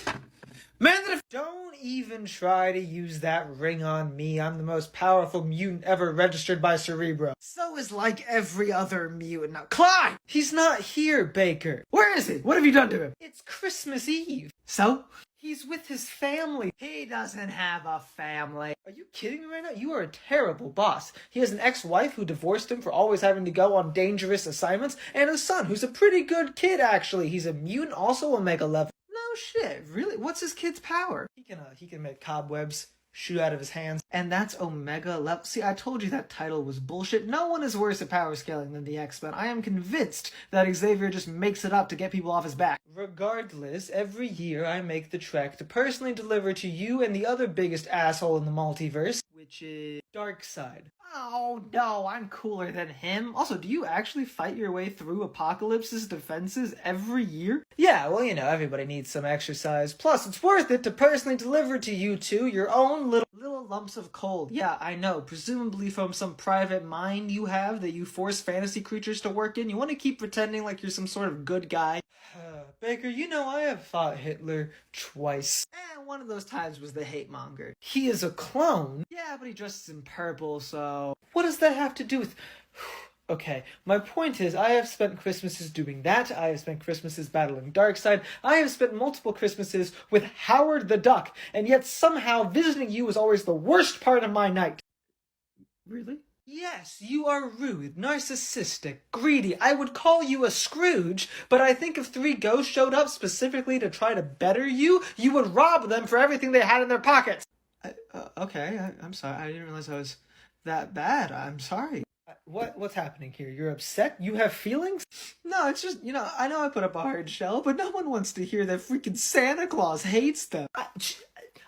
Man, don't even try to use that ring on me. I'm the most powerful mutant ever registered by Cerebro. So is like every other mutant. Now, Clyde! He's not here, Baker. Where is he? What have you done to him? It's Christmas Eve. So? He's with his family. He doesn't have a family. Are you kidding me right now? You are a terrible boss. He has an ex-wife who divorced him for always having to go on dangerous assignments, and a son who's a pretty good kid, actually. He's a mutant, also Omega level. No shit, really? What's his kid's power? He can make cobwebs shoot out of his hands, and that's Omega level. See, I told you that title was bullshit. No one is worse at power scaling than the X-Men. I am convinced that Xavier just makes it up to get people off his back. Regardless, every year I make the trek to personally deliver to you and the other biggest asshole in the multiverse, which is Darkseid. Oh no, I'm cooler than him. Also, do you actually fight your way through Apocalypse's defenses every year? Yeah, well, everybody needs some exercise. Plus, it's worth it to personally deliver to you two your own little lumps of coal. Yeah, I know, presumably from some private mind you have that you force fantasy creatures to work in. You want to keep pretending like you're some sort of good guy. Baker, I have fought Hitler twice. And one of those times was the hate monger. He is a clone. Yeah, but he dresses in purple, so... What does that have to do with... Okay, my point is, I have spent Christmases doing that. I have spent Christmases battling Darkseid. I have spent multiple Christmases with Howard the Duck. And yet somehow visiting you is always the worst part of my night. Really? Yes, you are rude, narcissistic, greedy. I would call you a Scrooge, but I think if 3 ghosts showed up specifically to try to better you, you would rob them for everything they had in their pockets. Okay, I'm sorry. I didn't realize I was that bad. I'm sorry. What's happening here? You're upset? You have feelings? No, it's just, I know I put up a hard shell, but no one wants to hear that freaking Santa Claus hates them.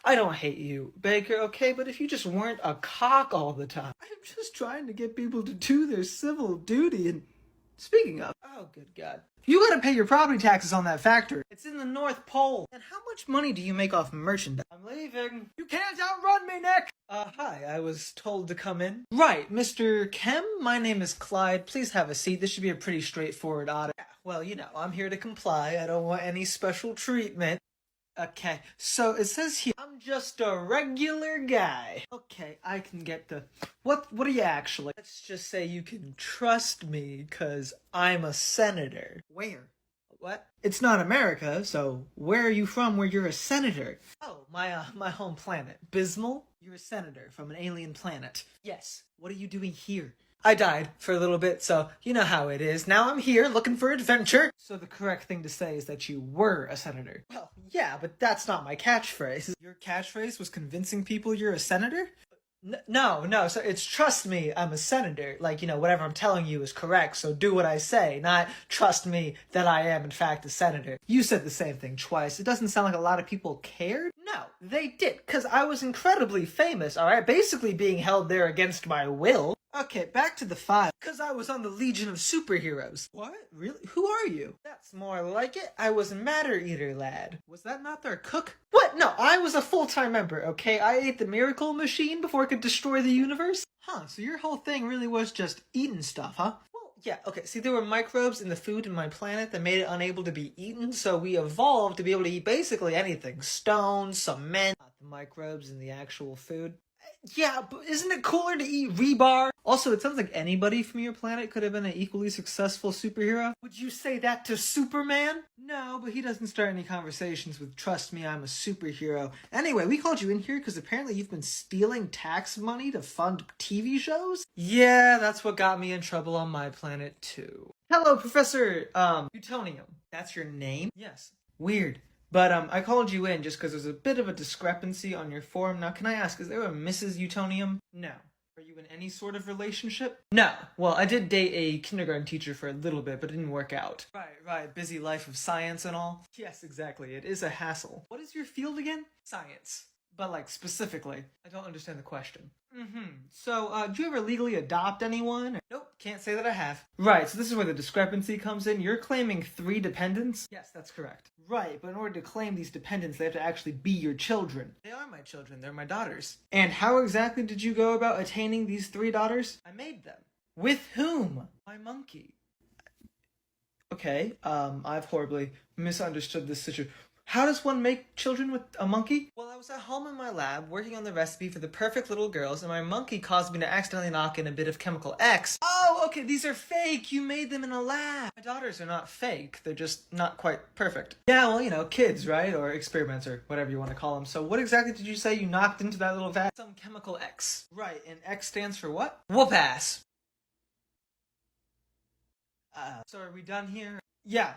I don't hate you, Baker, okay? But if you just weren't a cock all the time. I'm just trying to get people to do their civil duty, and speaking of... Oh, good God. You gotta pay your property taxes on that factory. It's in the North Pole. And how much money do you make off merchandise? I'm leaving. You can't outrun me, Nick! Hi, I was told to come in. Right, Mr. Kem, my name is Clyde. Please have a seat. This should be a pretty straightforward audit. Well, I'm here to comply. I don't want any special treatment. Okay, so it says here, I'm just a regular guy. Okay, I can get the... What are you actually? Let's just say you can trust me, cause I'm a senator. Where? What? It's not America, so where are you from where you're a senator? Oh, my home planet. Bismal? You're a senator from an alien planet. Yes. What are you doing here? I died for a little bit, so you know how it is. Now I'm here looking for adventure. So the correct thing to say is that you were a senator. Well, yeah, but that's not my catchphrase. Your catchphrase was convincing people you're a senator? No, so it's trust me, I'm a senator. Like, whatever I'm telling you is correct, so do what I say, not trust me that I am in fact a senator. You said the same thing twice. It doesn't sound like a lot of people cared. No, they did, because I was incredibly famous, alright? Basically being held there against my will. Okay, back to the file. Because I was on the Legion of Superheroes. What? Really? Who are you? That's more like it. I was Matter Eater, lad. Was that not their cook? What? No, I was a full-time member, okay? I ate the miracle machine before it could destroy the universe? Huh, so your whole thing really was just eating stuff, huh? Well, yeah, okay, see, there were microbes in the food in my planet that made it unable to be eaten, so we evolved to be able to eat basically anything. Stone, cement, not the microbes in the actual food. Yeah, but isn't it cooler to eat rebar? Also, it sounds like anybody from your planet could have been an equally successful superhero. Would you say that to Superman? No, but he doesn't start any conversations with, trust me, I'm a superhero. Anyway, we called you in here because apparently you've been stealing tax money to fund TV shows? Yeah, that's what got me in trouble on my planet, too. Hello, Professor, Utonium. That's your name? Yes. Weird. But I called you in just because there's a bit of a discrepancy on your form. Now, can I ask, is there a Mrs. Utonium? No. Are you in any sort of relationship? No. Well, I did date a kindergarten teacher for a little bit, but it didn't work out. Right. Busy life of science and all. Yes, exactly. It is a hassle. What is your field again? Science. But, like, specifically. I don't understand the question. So, do you ever legally adopt anyone? Nope, can't say that I have. Right, so this is where the discrepancy comes in. You're claiming 3 dependents? Yes, that's correct. Right, but in order to claim these dependents, they have to actually be your children. They are my children. They're my daughters. And how exactly did you go about attaining these 3 daughters? I made them. With whom? My monkey. Okay, I've horribly misunderstood this situation. How does one make children with a monkey? Well, I was at home in my lab working on the recipe for the perfect little girls, and my monkey caused me to accidentally knock in a bit of chemical X. Oh, okay, these are fake. You made them in a lab. My daughters are not fake. They're just not quite perfect. Yeah, well, you know, kids, right? Or experiments, or whatever you want to call them. So what exactly did you say you knocked into that little vat? Some chemical X. Right, and X stands for what? Whoop-ass. So are we done here? Yeah,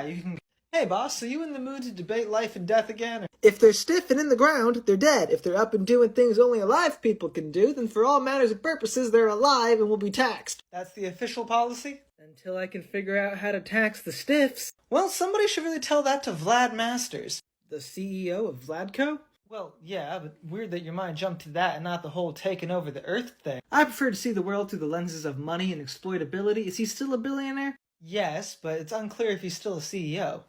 you can... Hey boss, so you in the mood to debate life and death again? If they're stiff and in the ground, they're dead. If they're up and doing things only alive people can do, then for all manners of purposes, they're alive and will be taxed. That's the official policy? Until I can figure out how to tax the stiffs. Well, somebody should really tell that to Vlad Masters. The CEO of Vladco? Well, yeah, but weird that your mind jumped to that and not the whole taking over the Earth thing. I prefer to see the world through the lenses of money and exploitability. Is he still a billionaire? Yes, but it's unclear if he's still a CEO.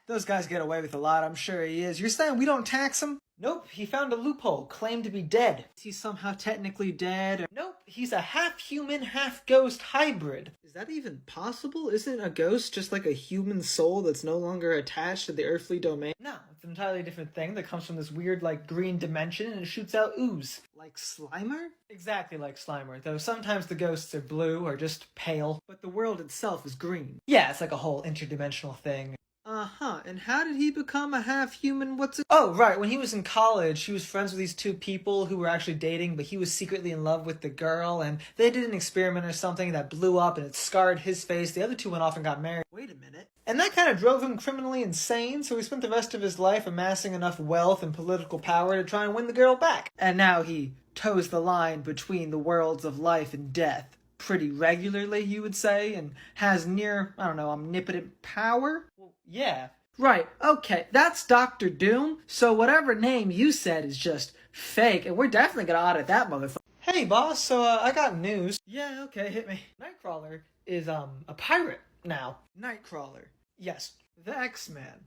Those guys get away with a lot, I'm sure he is. You're saying we don't tax him? Nope, he found a loophole, claimed to be dead. Is he somehow technically dead? Nope, he's a half-human, half-ghost hybrid. Is that even possible? Isn't a ghost just like a human soul that's no longer attached to the earthly domain? No, it's an entirely different thing that comes from this weird, like, green dimension and it shoots out ooze. Like Slimer? Exactly like Slimer, though sometimes the ghosts are blue or just pale, but the world itself is green. Yeah, it's like a whole interdimensional thing. And how did he become a half-human, Oh, right, when he was in college, he was friends with these 2 people who were actually dating, but he was secretly in love with the girl, and they did an experiment or something that blew up and it scarred his face. The other 2 went off and got married. Wait a minute. And that kind of drove him criminally insane, so he spent the rest of his life amassing enough wealth and political power to try and win the girl back. And now he toes the line between the worlds of life and death pretty regularly, you would say, and has near, I don't know, omnipotent power? Well, yeah. Right, okay, that's Dr. Doom, so whatever name you said is just fake, and we're definitely gonna audit that motherfucker. Hey, boss, so, I got news. Yeah, okay, hit me. Nightcrawler is, a pirate now. Nightcrawler. Yes, the X-Man.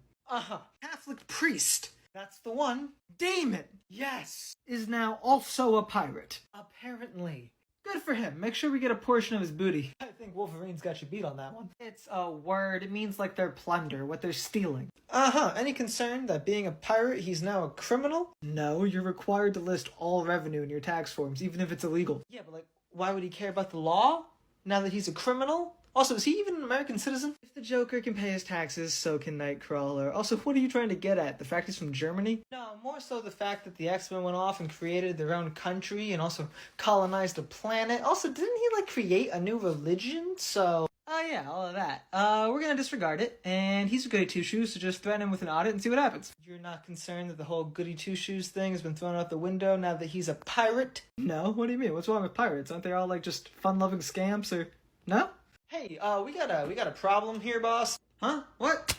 Catholic priest. That's the one. Damon. Yes. Is now also a pirate. Apparently. Good for him. Make sure we get a portion of his booty. I think Wolverine's got you beat on that one. It's a word. It means like their plunder, what they're stealing. Any concern that being a pirate, he's now a criminal? No, you're required to list all revenue in your tax forms, even if it's illegal. Yeah, but like, why would he care about the law? Now that he's a criminal? Also, is he even an American citizen? If the Joker can pay his taxes, so can Nightcrawler. Also, what are you trying to get at? The fact he's from Germany? No, more so the fact that the X-Men went off and created their own country and also colonized a planet. Also, didn't he, like, create a new religion? So... oh yeah, all of that. We're gonna disregard it, and he's a goody two-shoes, so just threaten him with an audit and see what happens. You're not concerned that the whole goody two-shoes thing has been thrown out the window now that he's a pirate? No? What do you mean? What's wrong with pirates? Aren't they all, like, just fun-loving scamps, or... no? Hey, we got a problem here, boss. Huh? What?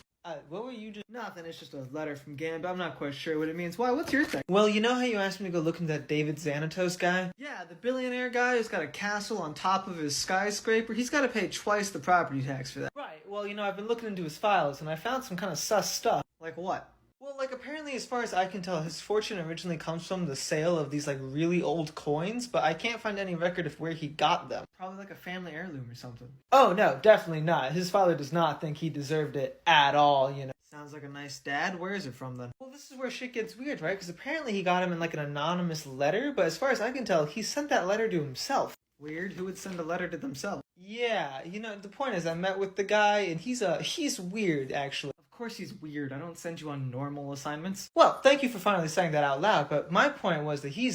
What were you just... Nothing, it's just a letter from Gambit. I'm not quite sure what it means. Why, what's your thing? Well, you know how you asked me to go look into that David Xanatos guy? Yeah, the billionaire guy who's got a castle on top of his skyscraper. He's got to pay twice the property tax for that. Right, well, you know, I've been looking into his files, and I found some kind of sus stuff. Like what? Well, like, apparently, as far as I can tell, his fortune originally comes from the sale of these, like, really old coins, but I can't find any record of where he got them. Probably like a family heirloom or something. Oh, no, definitely not. His father does not think he deserved it at all, you know. Sounds like a nice dad. Where is it from, then? Well, this is where shit gets weird, right? Because apparently he got him in, like, an anonymous letter, but as far as I can tell, he sent that letter to himself. Weird. Who would send a letter to themselves? Yeah, you know, the point is I met with the guy, and he's weird, actually. Of course he's weird. I don't send you on normal assignments. Well, thank you for finally saying that out loud, but my point was that he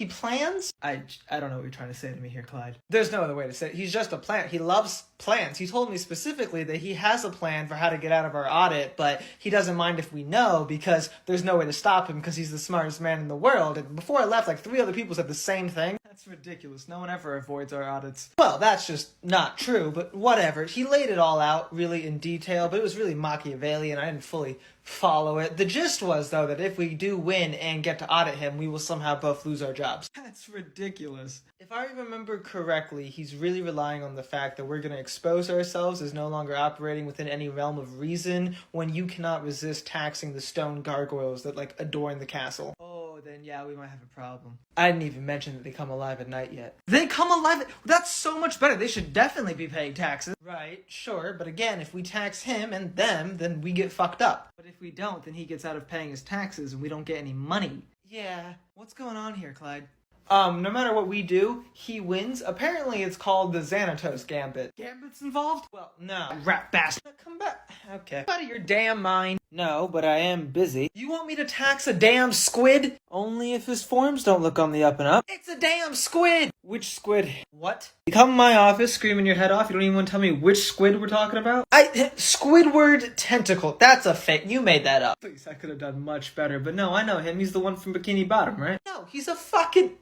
plans? I don't know what you're trying to say to me here, Clyde. There's no other way to say it. He's just a plan. He loves plans. He told me specifically that he has a plan for how to get out of our audit, but he doesn't mind if we know because there's no way to stop him because he's the smartest man in the world. And before I left, like 3 other people said the same thing. That's ridiculous. No one ever avoids our audits. Well, that's just not true, but whatever. He laid it all out really in detail, but it was really Machiavellian. I didn't fully follow it. The gist was, though, that if we do win and get to audit him, we will somehow both lose our jobs. That's ridiculous. If I remember correctly, he's really relying on the fact that we're going to expose ourselves as no longer operating within any realm of reason when you cannot resist taxing the stone gargoyles that, like, adorn the castle. Then yeah, we might have a problem. I didn't even mention that they come alive at night yet. They come alive that's so much better. They should definitely be paying taxes. Right, sure, but again, if we tax him and them, then we get fucked up. But if we don't, then he gets out of paying his taxes and we don't get any money. Yeah, what's going on here, Clyde? No matter what we do, he wins. Apparently it's called the Xanatos Gambit. Gambit's involved? Well, no. Rat bastard. Come back. Okay. Out of your damn mind. No, but I am busy. You want me to tax a damn squid? Only if his forms don't look on the up and up. It's a damn squid! Which squid? What? You come in my office screaming your head off, you don't even want to tell me which squid we're talking about? Squidward Tentacle. That's a fake. You made that up. Please, I could have done much better, but no, I know him. He's the one from Bikini Bottom, right? No, he's a fucking...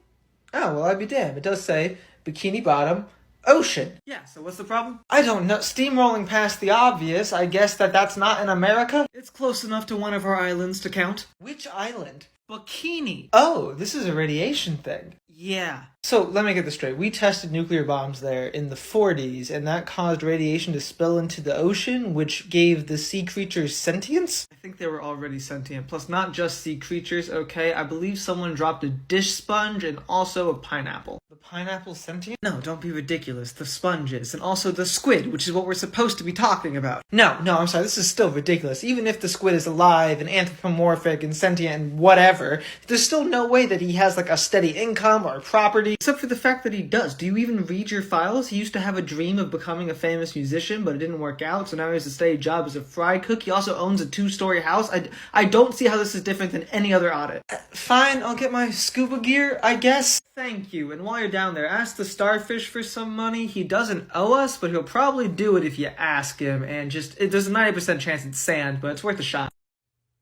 Oh, well, I'd be damned. It does say Bikini Bottom, Ocean. Yeah, so what's the problem? I don't know. Steamrolling past the obvious, I guess that's not in America? It's close enough to one of our islands to count. Which island? Bikini. Oh, this is a radiation thing. Yeah. So, let me get this straight. We tested nuclear bombs there in the 40s, and that caused radiation to spill into the ocean, which gave the sea creatures sentience? I think they were already sentient. Plus, not just sea creatures, okay? I believe someone dropped a dish sponge and also a pineapple. The pineapple sentient? No, don't be ridiculous. The sponges. And also the squid, which is what we're supposed to be talking about. No, I'm sorry. This is still ridiculous. Even if the squid is alive and anthropomorphic and sentient and whatever, there's still no way that he has, like, a steady income or property. Except for the fact that he does. Do you even read your files? He used to have a dream of becoming a famous musician, but it didn't work out, so now he has a steady job as a fry cook. He also owns a 2-story house. I don't see how this is different than any other audit. Fine, I'll get my scuba gear, I guess. Thank you, and while you're down there, ask the starfish for some money. He doesn't owe us, but he'll probably do it if you ask him, and there's a 90% chance it's sand, but it's worth a shot.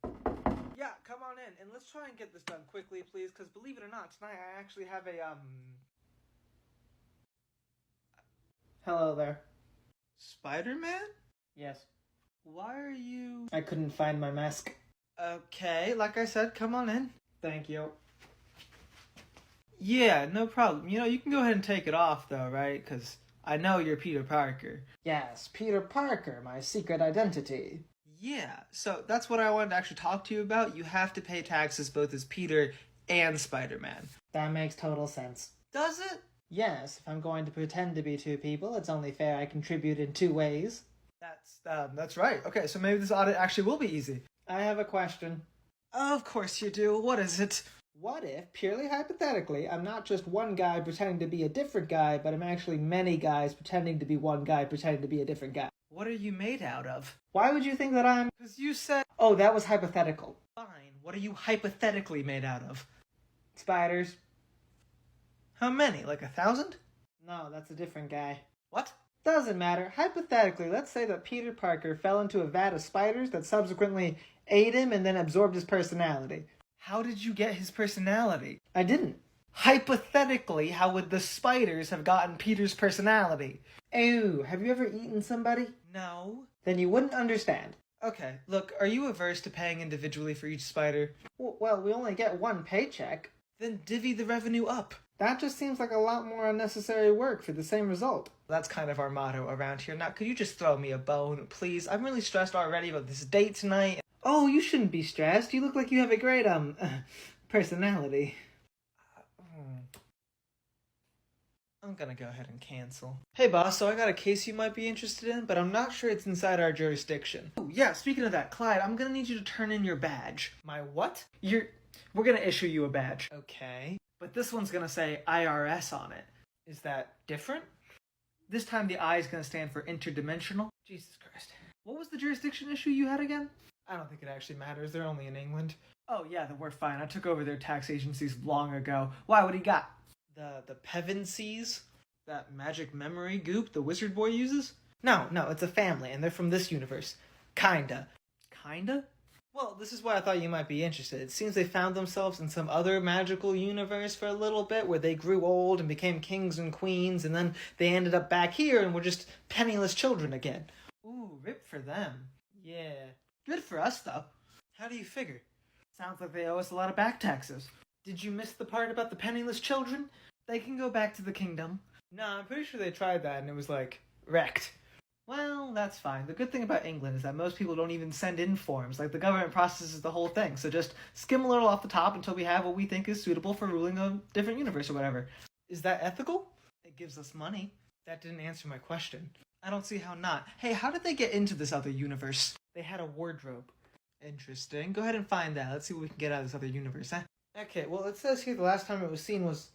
Yeah, come on in, and let's try and get this done quickly, please, because believe it or not, tonight I actually have a, Hello there. Spider-Man? Yes. Why are you... I couldn't find my mask. Okay, like I said, come on in. Thank you. Yeah, no problem. You know, you can go ahead and take it off, though, right? Because I know you're Peter Parker. Yes, Peter Parker, my secret identity. Yeah, so that's what I wanted to actually talk to you about. You have to pay taxes both as Peter and Spider-Man. That makes total sense. Does it? Yes, if I'm going to pretend to be 2 people, it's only fair I contribute in 2 ways. That's right. Okay, so maybe this audit actually will be easy. I have a question. Of course you do. What is it? What if, purely hypothetically, I'm not just one guy pretending to be a different guy, but I'm actually many guys pretending to be one guy pretending to be a different guy? What are you made out of? Why would you think that I'm... Because you said... Oh, that was hypothetical. Fine. What are you hypothetically made out of? Spiders. How many? Like 1,000? No, that's a different guy. What? Doesn't matter. Hypothetically, let's say that Peter Parker fell into a vat of spiders that subsequently ate him and then absorbed his personality. How did you get his personality? I didn't. Hypothetically, how would the spiders have gotten Peter's personality? Oh, have you ever eaten somebody? No. Then you wouldn't understand. Okay, look, are you averse to paying individually for each spider? Well, we only get one paycheck. Then divvy the revenue up. That just seems like a lot more unnecessary work for the same result. That's kind of our motto around here. Now, could you just throw me a bone, please? I'm really stressed already about this date tonight. Oh, you shouldn't be stressed. You look like you have a great, personality. I'm gonna go ahead and cancel. Hey boss, so I got a case you might be interested in, but I'm not sure it's inside our jurisdiction. Oh yeah, speaking of that, Clyde, I'm gonna need you to turn in your badge. My what? We're gonna issue you a badge. Okay. But this one's gonna say IRS on it. Is that different? This time the I is gonna stand for interdimensional. Jesus Christ. What was the jurisdiction issue you had again? I don't think it actually matters, they're only in England. Oh yeah, then we're fine. I took over their tax agencies long ago. Why, what do you got? The Pevensies? That magic memory goop the wizard boy uses? No, it's a family, and they're from this universe. Kinda. Kinda? Well, this is why I thought you might be interested. It seems they found themselves in some other magical universe for a little bit, where they grew old and became kings and queens, and then they ended up back here and were just penniless children again. Ooh, rip for them. Yeah. Good for us, though. How do you figure? Sounds like they owe us a lot of back taxes. Did you miss the part about the penniless children? They can go back to the kingdom. No, I'm pretty sure they tried that and it was, wrecked. Well, that's fine. The good thing about England is that most people don't even send in forms. The government processes the whole thing. So just skim a little off the top until we have what we think is suitable for ruling a different universe or whatever. Is that ethical? It gives us money. That didn't answer my question. I don't see how not. Hey, how did they get into this other universe? They had a wardrobe. Interesting. Go ahead and find that. Let's see what we can get out of this other universe, huh? Okay, well, it says here the last time it was seen was...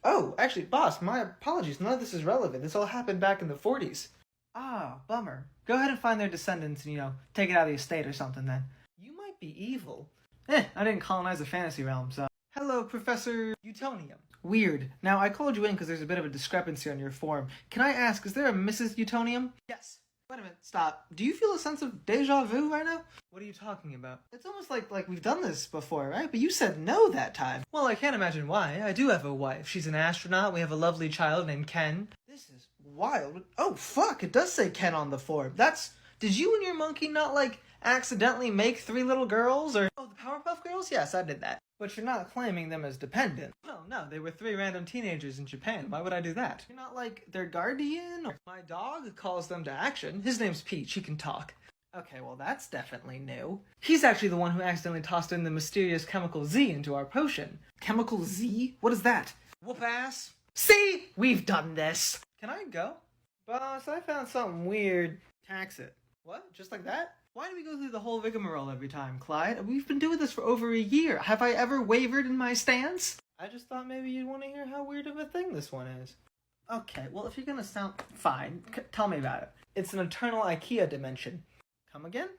Oh, actually, boss, my apologies. None of this is relevant. This all happened back in the 40s. Ah, bummer. Go ahead and find their descendants and, take it out of the estate or something then. You might be evil. I didn't colonize the fantasy realm, so... Hello, Professor Utonium. Weird. Now, I called you in because there's a bit of a discrepancy on your form. Can I ask, is there a Mrs. Utonium? Yes. Wait a minute, stop. Do you feel a sense of deja vu right now? What are you talking about? It's almost like we've done this before, right? But you said no that time. Well, I can't imagine why. I do have a wife. She's an astronaut. We have a lovely child named Ken. This is wild. Oh, fuck, it does say Ken on the form. Did you and your monkey not, accidentally make 3 little girls? Or... Oh, the Powerpuff Girls? Yes, I did that. But you're not claiming them as dependent. Well, no, they were 3 random teenagers in Japan. Why would I do that? You're not, their guardian? Or... My dog calls them to action. His name's Peach. He can talk. Okay, well, that's definitely new. He's actually the one who accidentally tossed in the mysterious chemical Z into our potion. Chemical Z? What is that? Whoop ass. See? We've done this. Can I go? Boss, I found something weird. Tax it. What? Just like that? Why do we go through the whole rigmarole every time, Clyde? We've been doing this for over a year. Have I ever wavered in my stance? I just thought maybe you'd want to hear how weird of a thing this one is. Okay, well, if you're gonna sound... Fine. Tell me about it. It's an eternal IKEA dimension. Come again?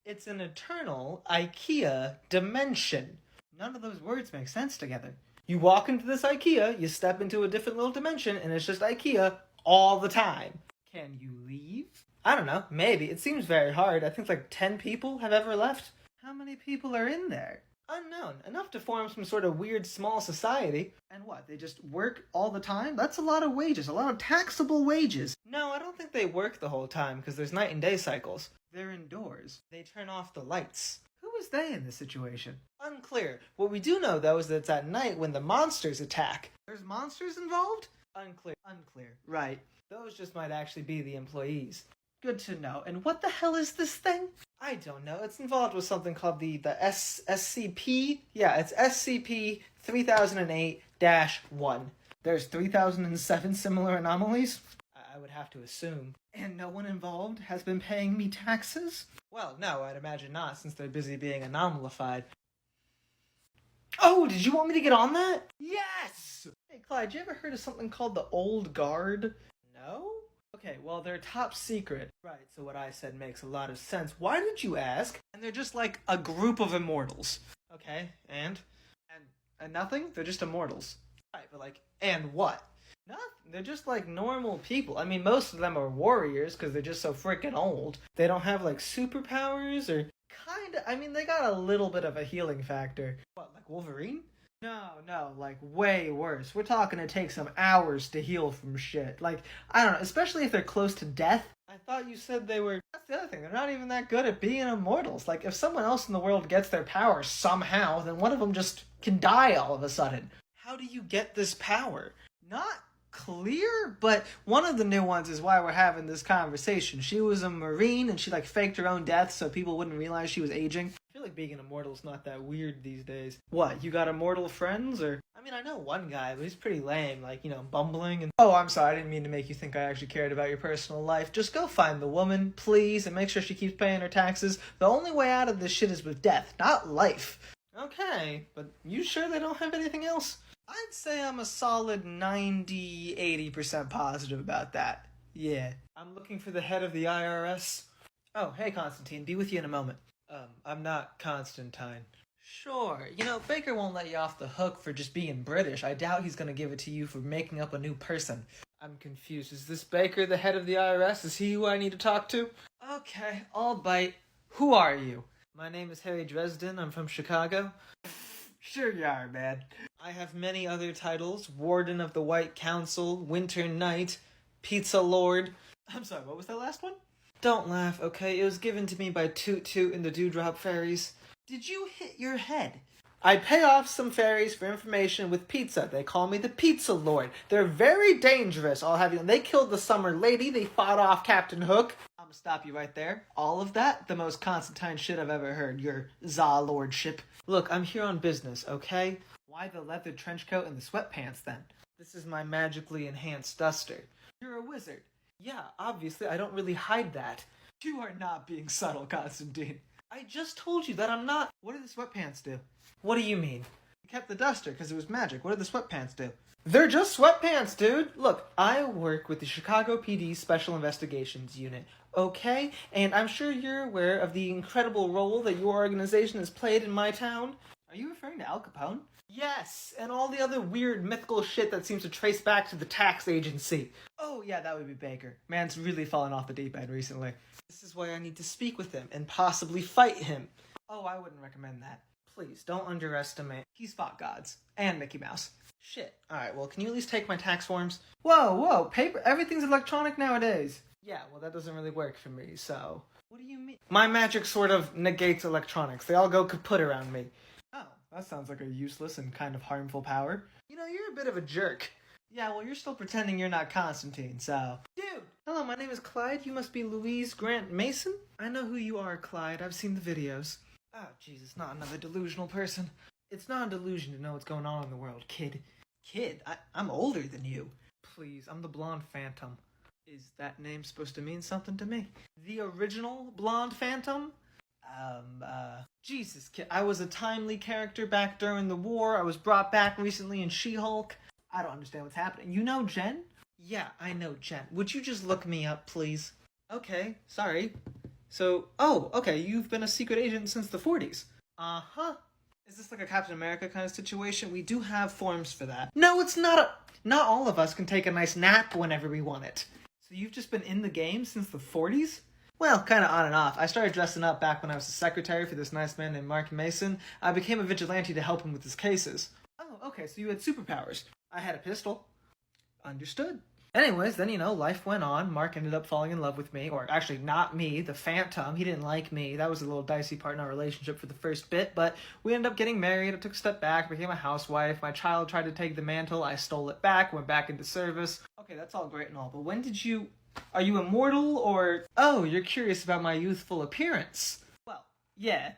It's an eternal IKEA dimension. None of those words make sense together. You walk into this IKEA, you step into a different little dimension, and it's just IKEA all the time. Can you leave? I don't know, maybe. It seems very hard. I think 10 people have ever left. How many people are in there? Unknown. Enough to form some sort of weird small society. And what, they just work all the time? That's a lot of wages, a lot of taxable wages. No, I don't think they work the whole time, because there's night and day cycles. They're indoors. They turn off the lights. Who is they in this situation? Unclear. What we do know, though, is that it's at night when the monsters attack. There's monsters involved? Unclear. Right. Those just might actually be the employees. Good to know. And what the hell is this thing? I don't know. It's involved with something called the SCP. Yeah, it's SCP 3008-1. There's 3007 similar anomalies? I would have to assume. And no one involved has been paying me taxes? Well, no, I'd imagine not, since they're busy being anomalified. Oh, did you want me to get on that? Yes! Hey, Clyde, you ever heard of something called the Old Guard? No? Okay, well, they're top secret. Right, so what I said makes a lot of sense. Why did you ask? And they're just a group of immortals. Okay, and nothing? They're just immortals. Right, but and what? Nothing. They're just normal people. I mean, most of them are warriors because they're just so freaking old. They don't have superpowers or kinda. I mean, they got a little bit of a healing factor. What, like Wolverine? No, like, way worse. We're talking it takes some hours to heal from shit. Like, I don't know, especially if they're close to death. I thought you said they were... That's the other thing, they're not even that good at being immortals. Like, if someone else in the world gets their power somehow, then one of them just can die all of a sudden. How do you get this power? Not clear, but one of the new ones is why we're having this conversation. She was a Marine, and she, like, faked her own death so people wouldn't realize she was aging. I feel like being an immortal's not that weird these days. What, you got immortal friends, or... I mean, I know one guy, but he's pretty lame, like, you know, bumbling and... Oh, I'm sorry, I didn't mean to make you think I actually cared about your personal life. Just go find the woman, please, and make sure she keeps paying her taxes. The only way out of this shit is with death, not life. Okay, but you sure they don't have anything else? I'd say I'm a solid 90-80% positive about that. Yeah. I'm looking for the head of the IRS. Oh, hey, Constantine, be with you in a moment. I'm not Constantine. Sure. You know, Baker won't let you off the hook for just being British. I doubt he's gonna give it to you for making up a new person. I'm confused. Is this Baker the head of the IRS? Is he who I need to talk to? Okay, I'll bite. Who are you? My name is Harry Dresden. I'm from Chicago. Sure you are, man. I have many other titles. Warden of the White Council, Winter Knight, Pizza Lord. I'm sorry, what was that last one? Don't laugh, okay? It was given to me by Toot Toot and the Dewdrop Fairies. Did you hit your head? I pay off some fairies for information with pizza. They call me the Pizza Lord. They're very dangerous, I'll have you know. They killed the Summer Lady. They fought off Captain Hook. I'm gonna stop you right there. All of that, the most Constantine shit I've ever heard. Your Za Lordship. Look, I'm here on business, okay? Why the leather trench coat and the sweatpants, then? This is my magically enhanced duster. You're a wizard. Yeah, obviously, I don't really hide that. You are not being subtle, Constantine. I just told you that I'm not. What do the sweatpants do? What do you mean? You kept the duster because it was magic. What do the sweatpants do? They're just sweatpants, dude. Look, I work with the Chicago PD Special Investigations Unit, okay? And I'm sure you're aware of the incredible role that your organization has played in my town. Are you referring to Al Capone? Yes, and all the other weird mythical shit that seems to trace back to the tax agency. Oh yeah, that would be Baker. Man's really fallen off the deep end recently. This is why I need to speak with him and possibly fight him. Oh, I wouldn't recommend that. Please, don't underestimate. He's fought gods. And Mickey Mouse. Shit. Alright, well, can you at least take my tax forms? Whoa, paper, everything's electronic nowadays. Yeah, well, that doesn't really work for me, so... What do you mean? My magic sort of negates electronics. They all go kaput around me. Oh, that sounds like a useless and kind of harmful power. You know, you're a bit of a jerk. Yeah, well, you're still pretending you're not Constantine, so... Dude! Hello, my name is Clyde. You must be Louise Grant Mason? I know who you are, Clyde. I've seen the videos. Oh, Jesus, not another delusional person. It's not a delusion to know what's going on in the world, kid. Kid? I'm older than you. Please, I'm the Blonde Phantom. Is that name supposed to mean something to me? The original Blonde Phantom? Jesus, kid. I was a timely character back during the war. I was brought back recently in She-Hulk. I don't understand what's happening. You know Jen? Yeah, I know Jen. Would you just look me up, please? Okay, sorry. So, oh, okay, you've been a secret agent since the 40s. Uh-huh. Is this like a Captain America kind of situation? We do have forms for that. No, it's not Not all of us can take a nice nap whenever we want it. So you've just been in the game since the 40s? Well, kind of on and off. I started dressing up back when I was a secretary for this nice man named Mark Mason. I became a vigilante to help him with his cases. Oh, okay, so you had superpowers. I had a pistol. Understood. Anyways, then, you know, life went on. Mark ended up falling in love with me. Or actually, not me, the Phantom. He didn't like me. That was a little dicey part in our relationship for the first bit. But we ended up getting married. I took a step back, became a housewife. My child tried to take the mantle. I stole it back, went back into service. Okay, that's all great and all. But when did you... Are you immortal, or... Oh, you're curious about my youthful appearance. Well, yeah.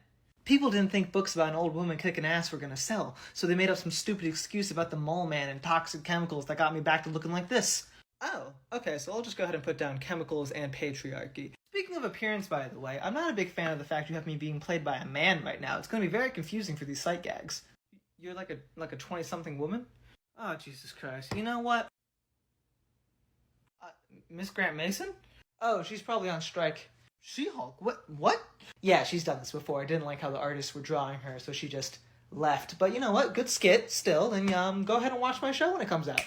People didn't think books about an old woman kicking ass were gonna sell, so they made up some stupid excuse about the mole man and toxic chemicals that got me back to looking like this. Oh, okay, so I'll just go ahead and put down chemicals and patriarchy. Speaking of appearance, by the way, I'm not a big fan of the fact you have me being played by a man right now. It's gonna be very confusing for these sight gags. You're like a 20-something woman? Oh, Jesus Christ. You know what? Miss Grant Mason? Oh, she's probably on strike. She-Hulk? What? Yeah, she's done this before. I didn't like how the artists were drawing her, so she just left. But you know what? Good skit, still. And go ahead and watch my show when it comes out.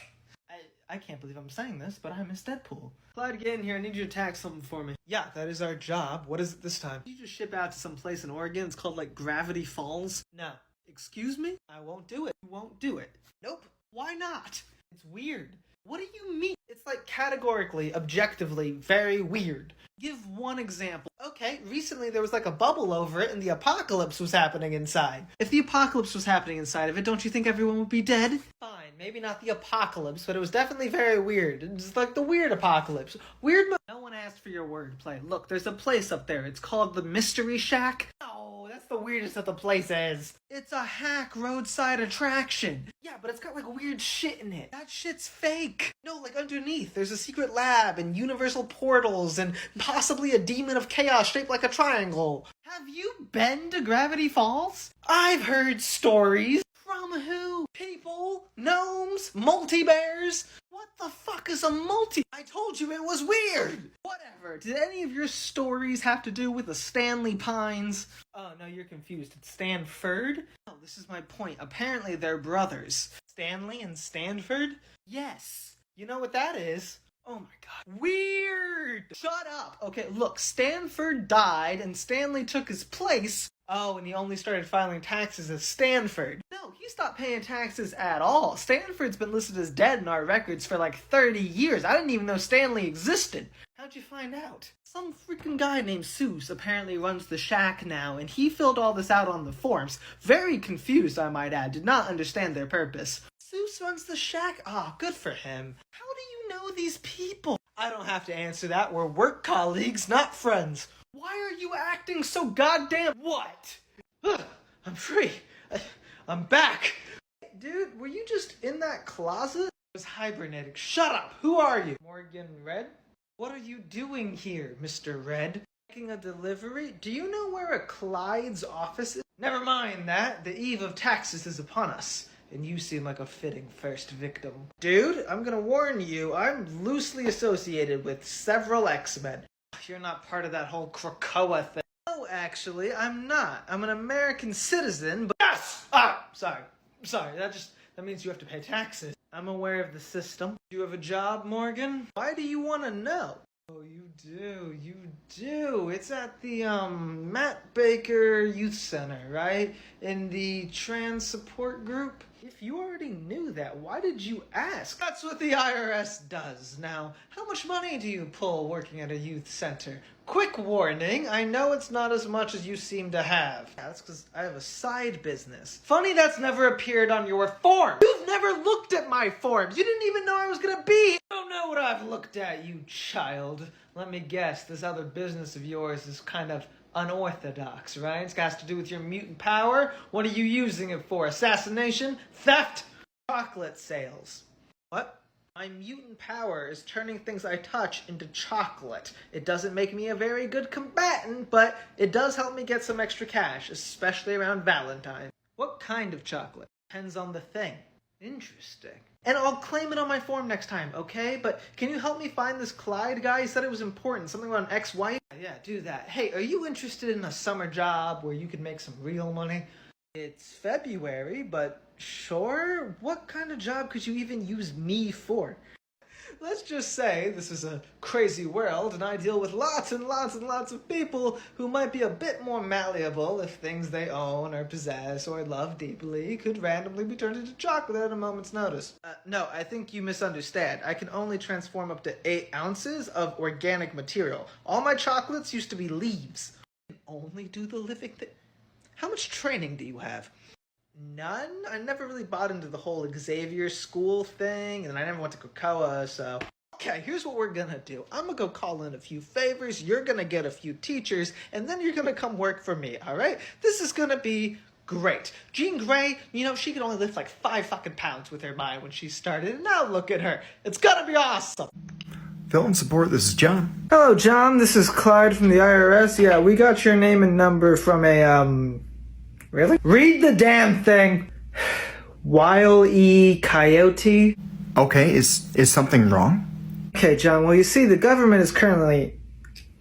I can't believe I'm saying this, but I miss Deadpool. Clyde, get in here. I need you to tag something for me. Yeah, that is our job. What is it this time? Did you just ship out to some place in Oregon? It's called, like, Gravity Falls? No. Excuse me? I won't do it. You won't do it. Nope. Why not? It's weird. What do you mean? It's like categorically, objectively, very weird. Give one example. Okay, recently there was like a bubble over it and the apocalypse was happening inside. If the apocalypse was happening inside of it, don't you think everyone would be dead? Fine, maybe not the apocalypse, but it was definitely very weird. It's like the weird apocalypse. No one asked for your wordplay. Look, there's a place up there. It's called the Mystery Shack. No, that's the weirdest of the places. It's a hack roadside attraction. Yeah, but it's got like weird shit in it. That shit's fake. No, like underneath, there's a secret lab and universal portals and possibly a demon of chaos shaped like a triangle. Have you been to Gravity Falls? I've heard stories. From who? People? Gnomes? Multi-bears? What the fuck is a multi? I told you it was weird! Whatever. Did any of your stories have to do with the Stanley Pines? Oh, no, you're confused. It's Stanford? Oh, this is my point. Apparently they're brothers. Stanley and Stanford? Yes. You know what that is? Oh my god. Weird! Shut up! Okay, look, Stanford died and Stanley took his place. Oh, and he only started filing taxes as Stanford. No, he stopped paying taxes at all. Stanford's been listed as dead in our records for like 30 years. I didn't even know Stanley existed. How'd you find out? Some freaking guy named Seuss apparently runs the shack now, and he filled all this out on the forms. Very confused, I might add. Did not understand their purpose. Seuss runs the shack? Ah, good for him. How do you know these people? I don't have to answer that. We're work colleagues, not friends. Why are you acting so goddamn... What? I'm free. I'm back. Dude, were you just in that closet? I was hibernating. Shut up. Who are you? Morgan Red? What are you doing here, Mr. Red? Making a delivery? Do you know where a Clyde's office is? Never mind that. The eve of taxes is upon us. And you seem like a fitting first victim. Dude, I'm gonna warn you, I'm loosely associated with several X-Men. You're not part of that whole Krakoa thing. No, actually, I'm not. I'm an American citizen, but... Yes! Sorry. That means you have to pay taxes. I'm aware of the system. Do you have a job, Morgan? Why do you want to know? Oh, you do. It's at the, Matt Baker Youth Center, right? In the trans support group? If you already knew that, why did you ask? That's what the IRS does. Now, how much money do you pull working at a youth center? Quick warning, I know it's not as much as you seem to have. Yeah, that's because I have a side business. Funny that's never appeared on your form. You've never looked at my forms. You didn't even know I was gonna be. I don't know what I've looked at, you child. Let me guess, this other business of yours is kind of unorthodox, right? It's got to do with your mutant power. What are you using it for? Assassination? Theft? Chocolate sales. What? My mutant power is turning things I touch into chocolate. It doesn't make me a very good combatant, but it does help me get some extra cash, especially around Valentine's. What kind of chocolate? Depends on the thing. Interesting. And I'll claim it on my form next time, okay? But can you help me find this Clyde guy? He said it was important, something about an ex-wife. Yeah, do that. Hey, are you interested in a summer job where you could make some real money? It's February, but sure. What kind of job could you even use me for? Let's just say this is a crazy world and I deal with lots and lots and lots of people who might be a bit more malleable if things they own or possess or love deeply could randomly be turned into chocolate at a moment's notice. No, I think you misunderstand. I can only transform up to 8 ounces of organic material. All my chocolates used to be leaves. You can only do the living thing. How much training do you have? None? I never really bought into the whole Xavier school thing, and I never went to Krakoa, so... Okay, here's what we're gonna do. I'm gonna go call in a few favors, you're gonna get a few teachers, and then you're gonna come work for me, alright? This is gonna be great. Jean Grey, you know, she could only lift like 5 fucking pounds with her mind when she started, and now look at her. It's gonna be awesome! Film support, this is John. Hello, John. This is Clyde from the IRS. Yeah, we got your name and number from a, Really? Read the damn thing! Wile E. Coyote. Okay, is something wrong? Okay, John, well, you see, the government is currently...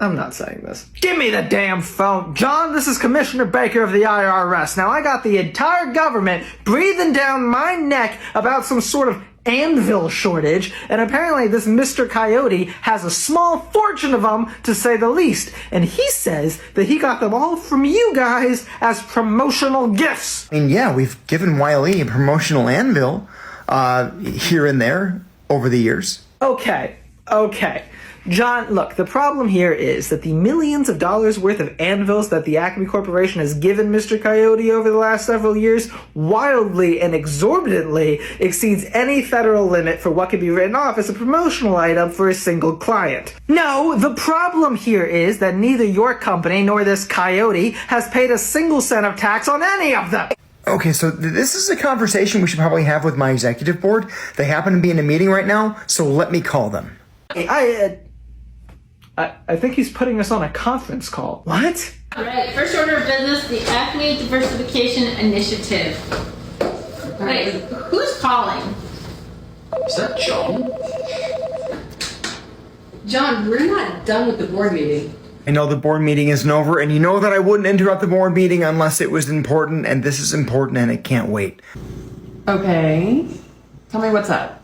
I'm not saying this. Give me the damn phone! John, this is Commissioner Baker of the IRS. Now, I got the entire government breathing down my neck about some sort of anvil shortage, and apparently this Mr. Coyote has a small fortune of them, to say the least. And he says that he got them all from you guys as promotional gifts. I mean, yeah, we've given Wiley a promotional anvil, here and there over the years. Okay. John, look, the problem here is that the millions of dollars worth of anvils that the Acme Corporation has given Mr. Coyote over the last several years wildly and exorbitantly exceeds any federal limit for what can be written off as a promotional item for a single client. No, the problem here is that neither your company nor this Coyote has paid a single cent of tax on any of them. Okay, so this is a conversation we should probably have with my executive board. They happen to be in a meeting right now, so let me call them. I think he's putting us on a conference call. What? Alright, first order of business, the Acme Diversification Initiative. Wait, who's calling? Is that John? John, we're not done with the board meeting. I know the board meeting isn't over, and you know that I wouldn't interrupt the board meeting unless it was important, and this is important and it can't wait. Okay. Tell me what's up.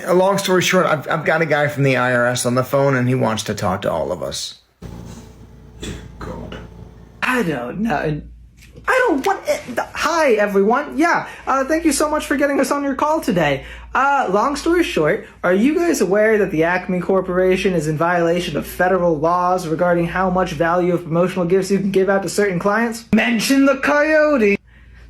A long story short, I've got a guy from the IRS on the phone, and he wants to talk to all of us. God. I don't know. Hi, everyone. Yeah, thank you so much for getting us on your call today. Long story short, are you guys aware that the Acme Corporation is in violation of federal laws regarding how much value of promotional gifts you can give out to certain clients? Mention the Coyote!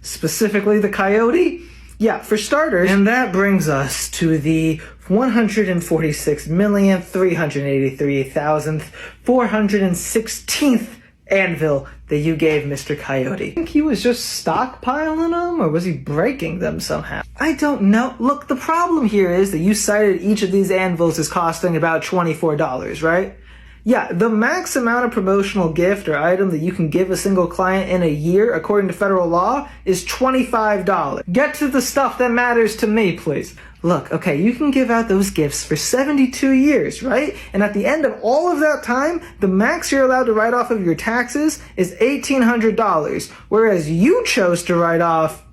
Specifically the Coyote? Yeah, for starters. And that brings us to the 146,383,416th anvil that you gave Mr. Coyote. I think he was just stockpiling them, or was he breaking them somehow? I don't know. Look, the problem here is that you cited each of these anvils as costing about $24, right? Yeah, the max amount of promotional gift or item that you can give a single client in a year, according to federal law, is $25. Get to the stuff that matters to me, please. Look, okay, you can give out those gifts for 72 years, right? And at the end of all of that time, the max you're allowed to write off of your taxes is $1,800, whereas you chose to write off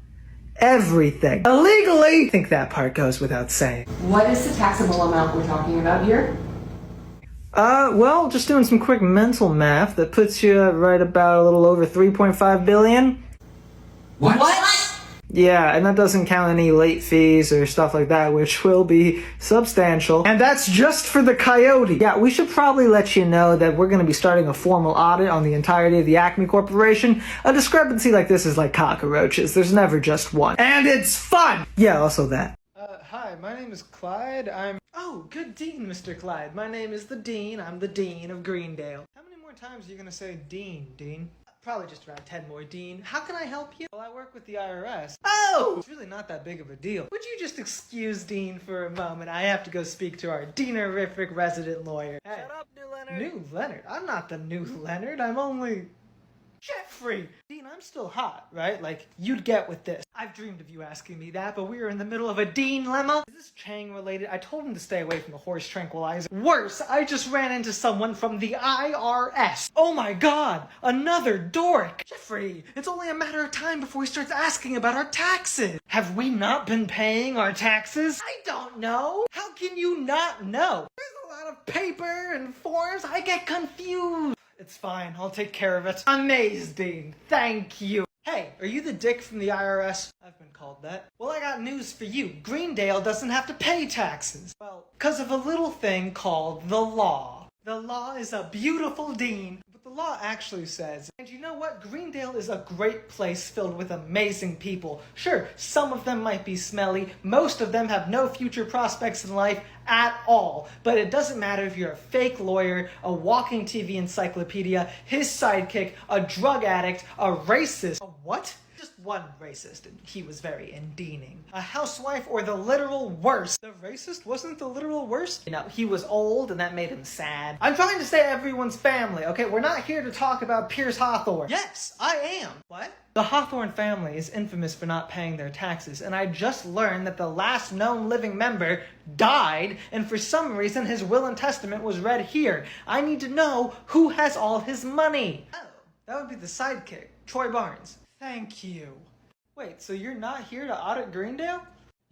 everything. Illegally! I think that part goes without saying. What is the taxable amount we're talking about here? Well, just doing some quick mental math, that puts you right about a little over 3.5 billion. What? Yeah, and that doesn't count any late fees or stuff like that, which will be substantial. And that's just for the Coyote. Yeah, we should probably let you know that we're going to be starting a formal audit on the entirety of the Acme Corporation. A discrepancy like this is like cockroaches. There's never just one. And it's fun! Yeah, also that. Hi, my name is Clyde. Oh, good Dean, Mr. Clyde. My name is the Dean. I'm the Dean of Greendale. How many more times are you gonna say Dean? Probably just around 10 more, Dean. How can I help you? Well, I work with the IRS. Oh! It's really not that big of a deal. Would you just excuse Dean for a moment? I have to go speak to our Deanerific resident lawyer. Hey. Shut up, New Leonard. New Leonard? I'm not the new Leonard. I'm only Jeffrey! Dean, I'm still hot, right? Like, you'd get with this. I've dreamed of you asking me that, but we are in the middle of a Dean lemma. Is this Chang related? I told him to stay away from the horse tranquilizer. Worse, I just ran into someone from the IRS. Oh my god, another dork! Jeffrey, it's only a matter of time before he starts asking about our taxes. Have we not been paying our taxes? I don't know. How can you not know? There's a lot of paper and forms. I get confused. It's fine, I'll take care of it. Amazing, thank you. Hey, are you the dick from the IRS? I've been called that. Well, I got news for you. Greendale doesn't have to pay taxes. Well, because of a little thing called the law. The law is a beautiful Dean. But the law actually says, and you know what? Greendale is a great place filled with amazing people. Sure, some of them might be smelly. Most of them have no future prospects in life at all. But it doesn't matter if you're a fake lawyer, a walking TV encyclopedia, his sidekick, a drug addict, a racist. A what? Just one racist, and he was very endearing. A housewife, or the literal worst. The racist wasn't the literal worst? You know, he was old, and that made him sad. I'm trying to say everyone's family, okay? We're not here to talk about Pierce Hawthorne. Yes, I am. What? The Hawthorne family is infamous for not paying their taxes, and I just learned that the last known living member died, and for some reason his will and testament was read here. I need to know who has all his money. Oh, that would be the sidekick, Troy Barnes. Thank you. Wait, so you're not here to audit Greendale?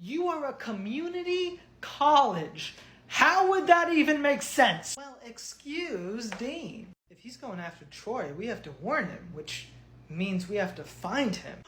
You are a community college. How would that even make sense? Well, excuse Dean. If he's going after Troy, we have to warn him, which means we have to find him.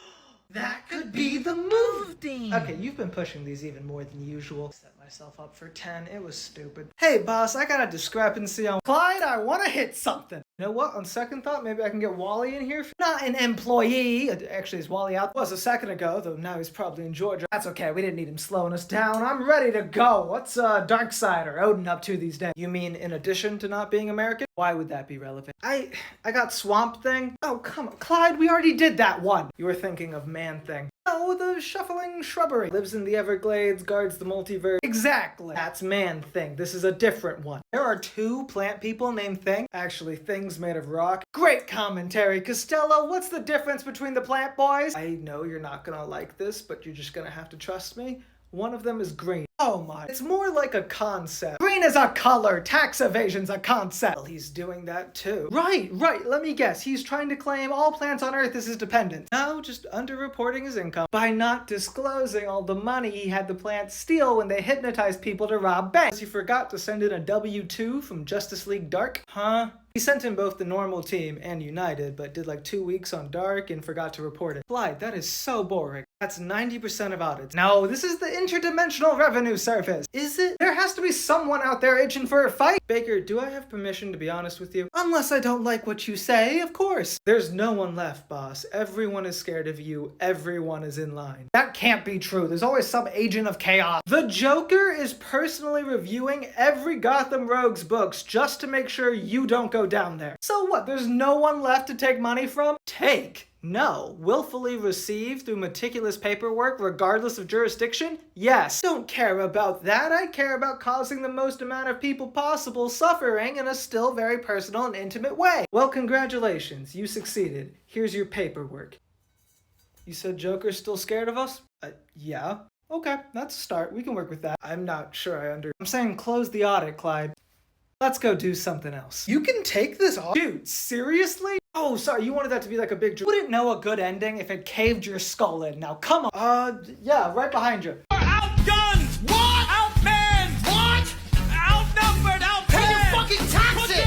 That could be the move, Dean. Okay, you've been pushing these even more than usual. Set myself up for 10. It was stupid. Hey, boss, I got a discrepancy on Clyde. I want to hit something. You know what? On second thought, maybe I can get Wally in here. Not an employee. Actually, is Wally out? Was a second ago, though now he's probably in Georgia. That's okay. We didn't need him slowing us down. I'm ready to go. What's Darkseid or Odin up to these days? You mean in addition to not being American? Why would that be relevant? I got Swamp Thing. Oh, come on. Clyde, we already did that one. You were thinking of Man Thing. No, the shuffling shrubbery. Lives in the Everglades, guards the multiverse. Exactly. That's Man Thing. This is a different one. There are 2 plant people named Thing. Actually, Thing's made of rock. Great commentary, Costello. What's the difference between the plant boys? I know you're not gonna like this, but you're just gonna have to trust me. One of them is green. Oh my. It's more like a concept. Green is a color. Tax evasion's a concept. Well, he's doing that too. Right. Let me guess. He's trying to claim all plants on Earth as his dependents. No, just underreporting his income by not disclosing all the money he had the plants steal when they hypnotized people to rob banks. He forgot to send in a W-2 from Justice League Dark. Huh? He sent in both the normal team and United, but did like 2 weeks on Dark and forgot to report it. Clyde, that is so boring. That's 90% of audits. No, this is the Interdimensional Revenue Service. Is it? There has to be someone out there itching for a fight. Baker, do I have permission to be honest with you? Unless I don't like what you say, of course. There's no one left, boss. Everyone is scared of you. Everyone is in line. That can't be true. There's always some agent of chaos. The Joker is personally reviewing every Gotham Rogues books just to make sure you don't go down there. So what? There's no one left to take money from? Take? No. Willfully receive through meticulous paperwork regardless of jurisdiction? Yes. Don't care about that. I care about causing the most amount of people possible suffering in a still very personal and intimate way. Well, congratulations. You succeeded. Here's your paperwork. You said Joker's still scared of us? Yeah. Okay, that's a start. We can work with that. I'm not sure I'm saying close the audit, Clyde. Let's go do something else. You can take this off? Dude, seriously? Oh, sorry, you wanted that to be like a big... Wouldn't know a good ending if it caved your skull in. Now, come on. Yeah, right behind you. Outgunned! What?